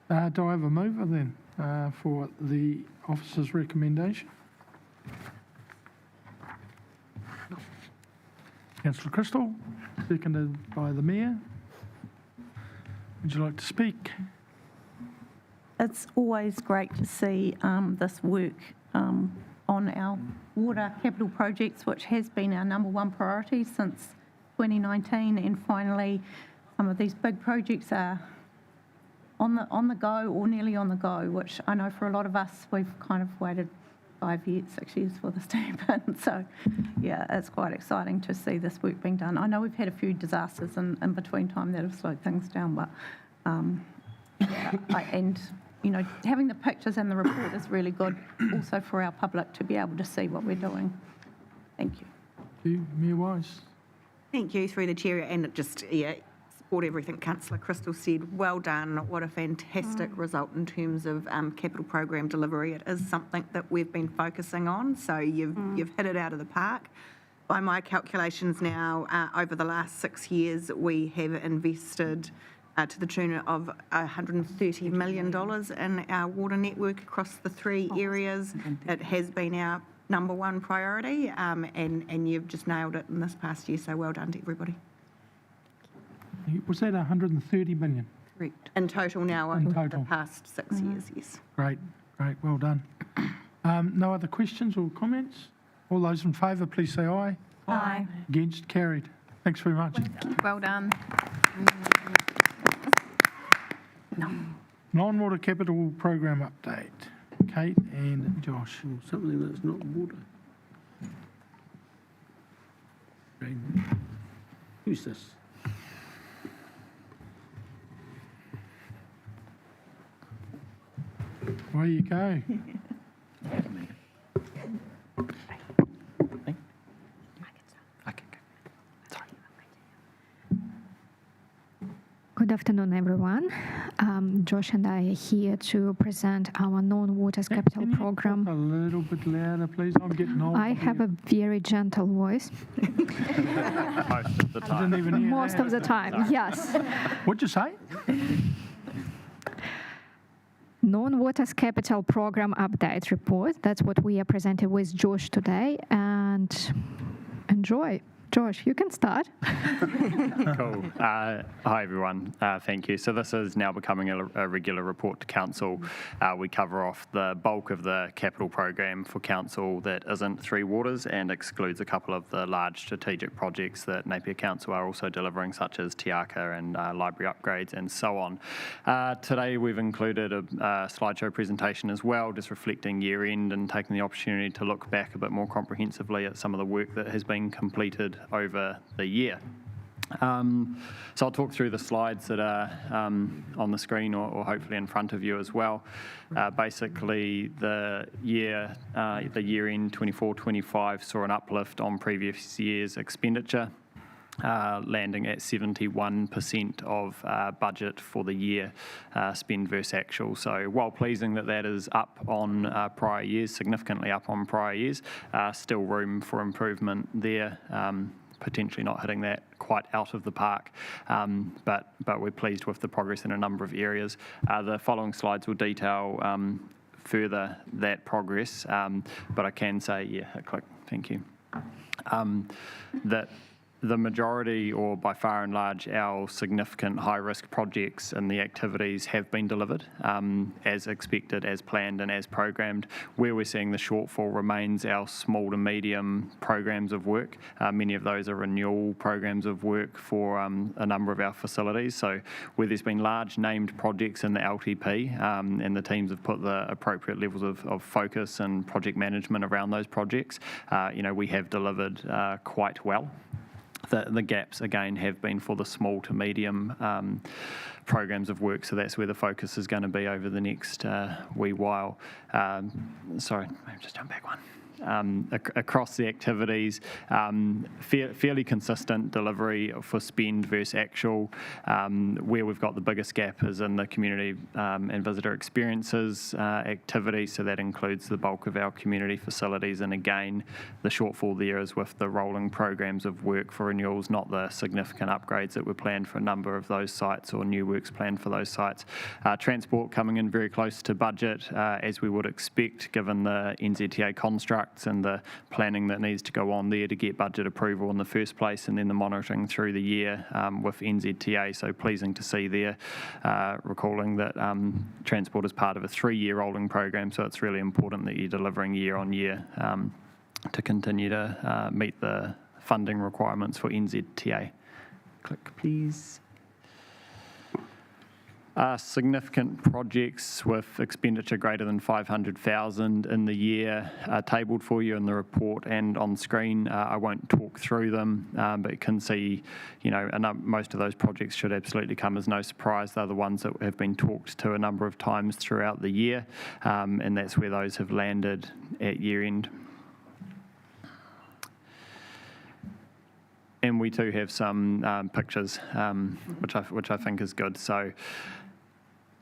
Do I have a mover then for the officer's recommendation? Councillor Crystal, seconded by the Mayor. Would you like to speak? It's always great to see this work on our water capital projects, which has been our number one priority since 2019, and finally some of these big projects are on the go or nearly on the go, which I know for a lot of us, we've kind of waited 5 years, 6 years for this to happen. So yeah, it's quite exciting to see this work being done. I know we've had a few disasters in between time that have slowed things down, but and you know, having the pictures and the report is really good also for our public to be able to see what we're doing. Thank you. Thank you, Mayor Wise. Thank you, through the chair, and just, support everything Councillor Crystal said. Well done. What a fantastic result in terms of capital program delivery. It is something that we've been focusing on, so you've hit it out of the park. By my calculations now, over the last 6 years, we have invested to the tune of $130 million in our water network across the 3 areas. It has been our number one priority, and you've just nailed it in this past year, so well done to everybody. Was that 130 million? Correct. In total now, over the past 6 years, yes. Great, well done. No other questions or comments? All those in favour, please say aye. Aye. Against, carried. Thanks very much. Well done. Non-water capital program update. Kate and Josh. Something that's not water. Who's this? Away you go. Good afternoon, everyone. Josh and I are here to present our non-water capital program. A little bit louder, please. I'm getting old. I have a very gentle voice. Most of the time. I didn't even hear Most that. of the time, yes. What'd you say? Non-water's capital program update report. That's what we are presenting with Josh today, and enjoy. Josh, you can start. Cool. Hi, everyone. Thank you. So this is now becoming a regular report to Council. We cover off the bulk of the capital program for Council that isn't Three Waters and excludes a couple of the large strategic projects that Napier Council are also delivering, such as Te Aka and library upgrades and so on. Today we've included a slideshow presentation as well, just reflecting year end and taking the opportunity to look back a bit more comprehensively at some of the work that has been completed over the year. So I'll talk through the slides that are on the screen or hopefully in front of you as well. Basically, the year end 24-25 saw an uplift on previous year's expenditure, landing at 71% of budget for the year spend versus actual. So while pleasing that is up on prior years, significantly up on prior years, still room for improvement there. Potentially not hitting that quite out of the park, but we're pleased with the progress in a number of areas. The following slides will detail further that progress, but I can say, hit click, thank you, that the majority, or by far and large, our significant high-risk projects and the activities have been delivered as expected, as planned and as programmed. Where we're seeing the shortfall remains our small to medium programs of work. Many of those are renewal programs of work for a number of our facilities. So where there's been large named projects in the LTP and the teams have put the appropriate levels of focus and project management around those projects, we have delivered quite well. The gaps, again, have been for the small to medium programs of work, so that's where the focus is going to be over the next wee while. Sorry, maybe just jump back one. across the activities, fairly consistent delivery for spend versus actual. Where we've got the biggest gap is in the community and visitor experiences activity, so that includes the bulk of our community facilities, and again, the shortfall there is with the rolling programs of work for renewals, not the significant upgrades that were planned for a number of those sites or new works planned for those sites. Transport coming in very close to budget, as we would expect, given the NZTA constructs and the planning that needs to go on there to get budget approval in the first place, and then the monitoring through the year with NZTA. So pleasing to see there, recalling that transport is part of a 3-year rolling program, so it's really important that you're delivering year on year to continue to meet the funding requirements for NZTA. Click, please. Significant projects with expenditure greater than 500,000 in the year are tabled for you in the report and on screen. I won't talk through them, but you can see, most of those projects should absolutely come as no surprise. They're the ones that have been talked to a number of times throughout the year, and that's where those have landed at year end. And we do have some pictures, which I think is good. So,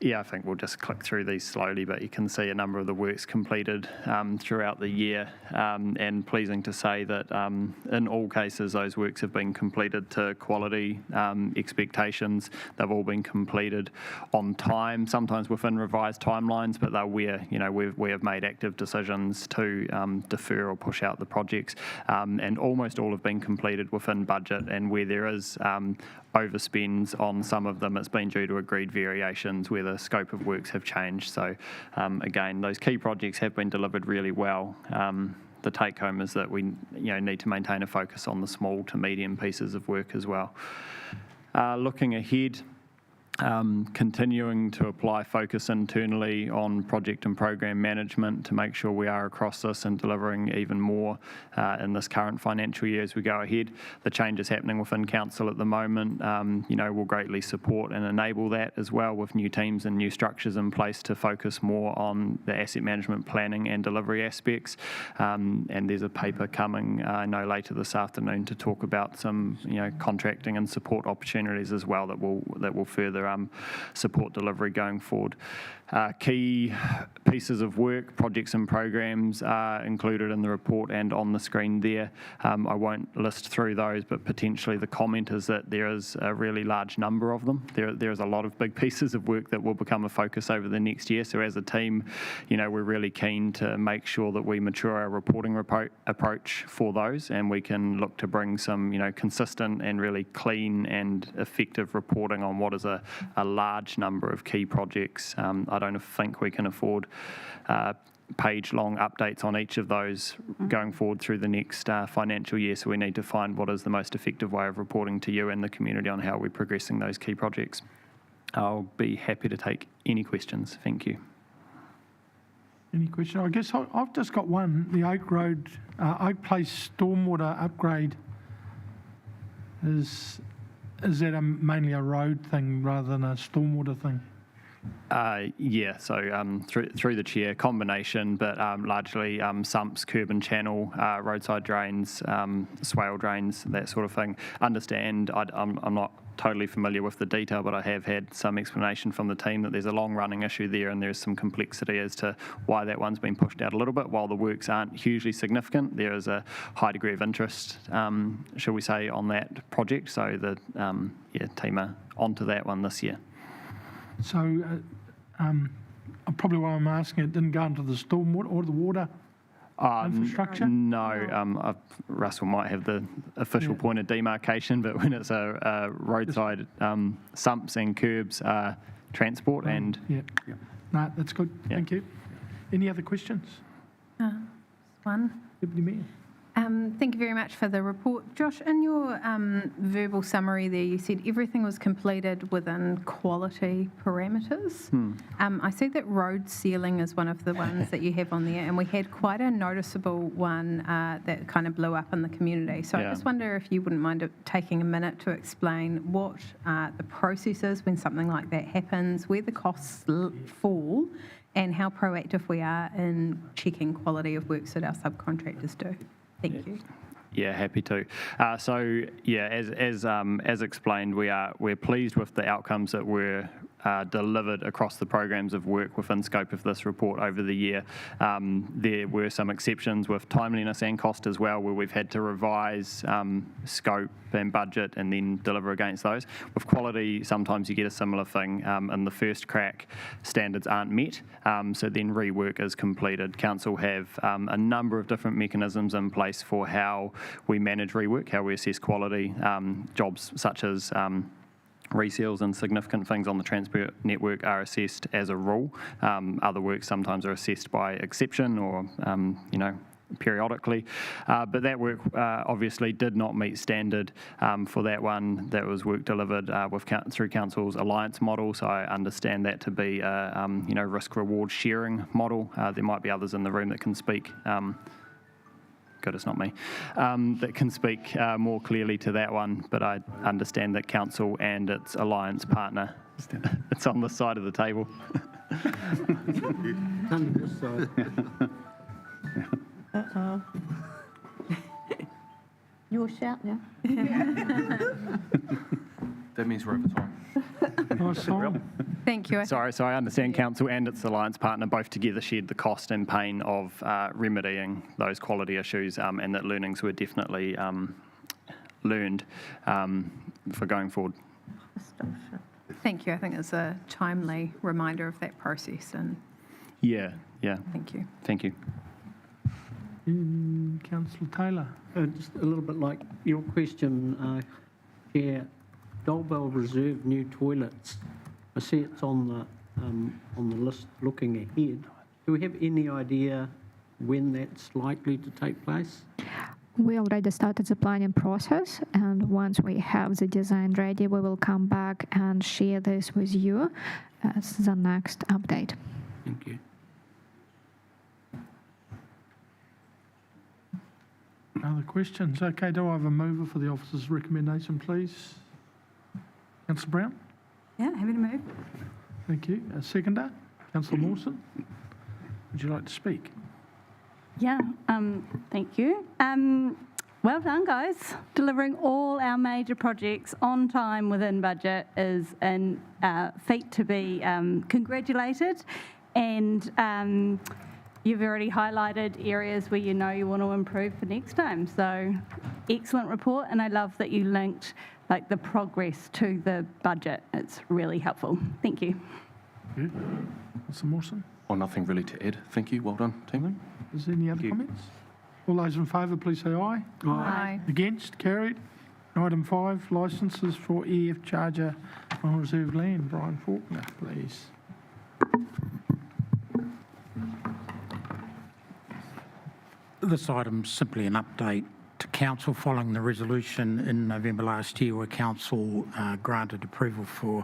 yeah, I think we'll just click through these slowly, but you can see a number of the works completed throughout the year, and pleasing to say that in all cases those works have been completed to quality expectations. They've all been completed on time, sometimes within revised timelines, but they're where we have made active decisions to defer or push out the projects, and almost all have been completed within budget, and where there is overspends on some of them, it's been due to agreed variations where the scope of works have changed. So again, those key projects have been delivered really well. The take home is that we need to maintain a focus on the small to medium pieces of work as well. Looking ahead, continuing to apply focus internally on project and program management to make sure we are across this and delivering even more in this current financial year as we go ahead. The changes happening within council at the moment, will greatly support and enable that as well, with new teams and new structures in place to focus more on the asset management planning and delivery aspects. And there's a paper coming no later this afternoon to talk about some contracting and support opportunities as well that will further support delivery going forward. Key pieces of work, projects and programs are included in the report and on the screen there. I won't list through those, but potentially the comment is that there is a really large number of them. There is a lot of big pieces of work that will become a focus over the next year. So as a team, we're really keen to make sure that we mature our reporting approach for those, and we can look to bring some, consistent and really clean and effective reporting on what is a large number of key projects. I don't think we can afford page-long updates on each of those going forward through the next financial year, so we need to find what is the most effective way of reporting to you and the community on how we're progressing those key projects. I'll be happy to take any questions. Thank you. Any question? I guess I've just got one. The Oak Place stormwater upgrade, is that mainly a road thing rather than a stormwater thing? So through the chair, combination, but largely sumps, curb and channel, roadside drains, swale drains, that sort of thing. Understand, I'm not totally familiar with the detail, but I have had some explanation from the team that there's a long-running issue there, and there's some complexity as to why that one's been pushed out a little bit. While the works aren't hugely significant, there is a high degree of interest, shall we say, on that project. So the team are onto that one this year. So probably why I'm asking, it didn't go into the stormwater or the water infrastructure? No, Russell might have the official point of demarcation, but when it's a roadside sumps and curbs, transport and... Yeah. No, that's good. Yeah. Thank you. Any other questions? One. Deputy Mayor. Thank you very much for the report. Josh, in your verbal summary there, you said everything was completed within quality parameters. I see that road sealing is one of the ones that you have on there, and we had quite a noticeable one that kind of blew up in the community. So I just wonder if you wouldn't mind taking a minute to explain what the process is when something like that happens, where the costs fall, and how proactive we are in checking quality of works that our subcontractors do. Thank you. Yeah, happy to. So yeah, as explained, we're pleased with the outcomes that were delivered across the programs of work within scope of this report over the year. There were some exceptions with timeliness and cost as well, where we've had to revise scope and budget and then deliver against those. With quality, sometimes you get a similar thing. In the first crack, standards aren't met, so then rework is completed. Council have a number of different mechanisms in place for how we manage rework, how we assess quality, jobs such as reseals and significant things on the transport network are assessed as a rule. Other works sometimes are assessed by exception or, periodically. But that work obviously did not meet standard for that one. That was work delivered through Council's alliance model, so I understand that to be a risk-reward sharing model. There might be others in the room that can speak. Good, it's not me, that can speak more clearly to that one, but I understand that Council and its alliance partner, it's on the side of the table. On this side. Uh-oh. Your shout now. That means we're over time. Thank you. Sorry, so I understand Council and its alliance partner both together shared the cost and pain of remedying those quality issues, and that learnings were definitely learned for going forward. Thank you. I think it's a timely reminder of that process, and Yeah. thank you. Thank you. Councillor Taylor. Just a little bit like your question, Chair. Dolbell Reserve new toilets. I see it's on the list looking ahead. Do we have any idea when that's likely to take place? We already started the planning process, and once we have the design ready, we will come back and share this with you as the next update. Thank you. Other questions? Okay, do I have a mover for the officer's recommendation, please? Councillor Brown? Yeah, happy to move. Thank you. A seconder? Councillor Mawson? Would you like to speak? Yeah, thank you. Well done, guys. Delivering all our major projects on time within budget is a feat to be congratulated. And you've already highlighted areas where you know you want to improve for next time. So excellent report, and I love that you linked the progress to the budget. It's really helpful. Thank you. Councillor Mawson? Well, nothing really to add. Thank you. Well done, team. Is there any other comments? All those in favour, please say aye. Aye. Against? Carried. Item 5, licences for EF charger on reserved land. Brian Faulkner, please. This item's simply an update to Council following the resolution in November last year where Council granted approval for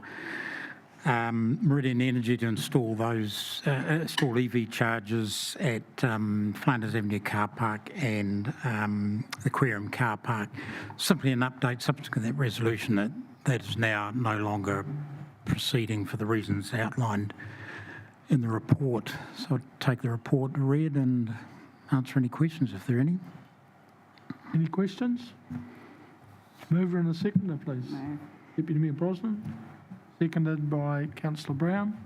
Meridian Energy to install install EV chargers at Flanders Avenue Car Park and the Aquarium Car Park. Simply an update subsequent to that resolution that is now no longer proceeding for the reasons outlined in the report. So I'll take the report read and answer any questions if there are any. Any questions? Mover and a seconder, please. No. Deputy Mayor Brosnan, seconded by Councillor Brown.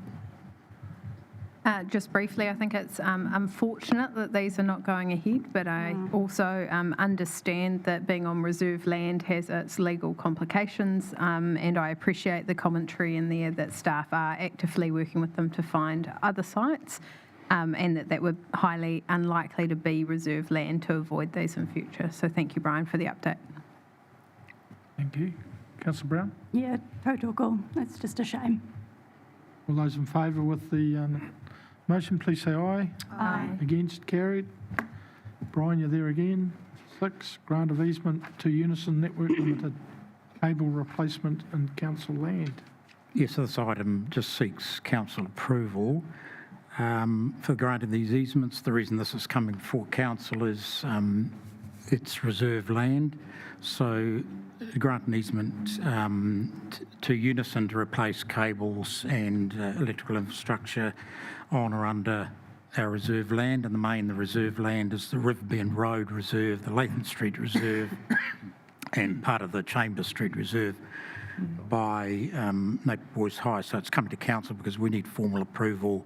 Just briefly, I think it's unfortunate that these are not going ahead, but I also understand that being on reserve land has its legal complications, and I appreciate the commentary in there that staff are actively working with them to find other sites, and that were highly unlikely to be reserve land to avoid these in future. So thank you, Brian, for the update. Thank you. Councillor Brown? Yeah, total. It's just a shame. All those in favour with the motion, please say aye. Aye. Against? Carried. Brian, you're there again. 6, grant of easement to Unison Network Limited, cable replacement in council land. Yes, this item just seeks Council approval for the grant of these easements. The reason this is coming before Council is it's reserve land. So grant an easement to Unison to replace cables and electrical infrastructure on or under our reserve land. And the reserve land is the Riverbend Road Reserve, the Latham Street Reserve, and part of the Chambers Street Reserve by Napier Boys High. So it's coming to council because we need formal approval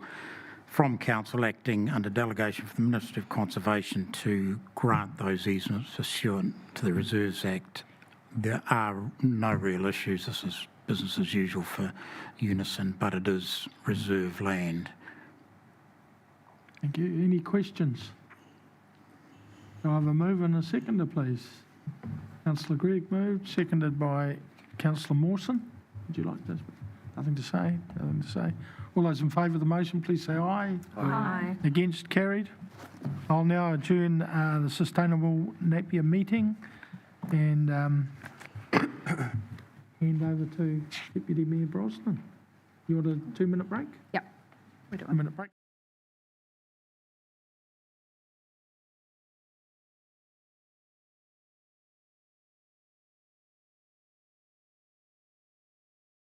from council acting under delegation from the Ministry of Conservation to grant those easements pursuant to the Reserves Act. There are no real issues. This is business as usual for Unison, but it is reserve land. Thank you. Any questions? Do I have a move and a seconder, please? Councillor Gregg moved, seconded by Councillor Mawson. Would you like to? Nothing to say? Nothing to say. All those in favour of the motion, please say aye. Aye. Against, carried. I'll now adjourn the Sustainable Napier meeting and hand over to Deputy Mayor Brosnan. You want a 2-minute break? Yep. A minute break.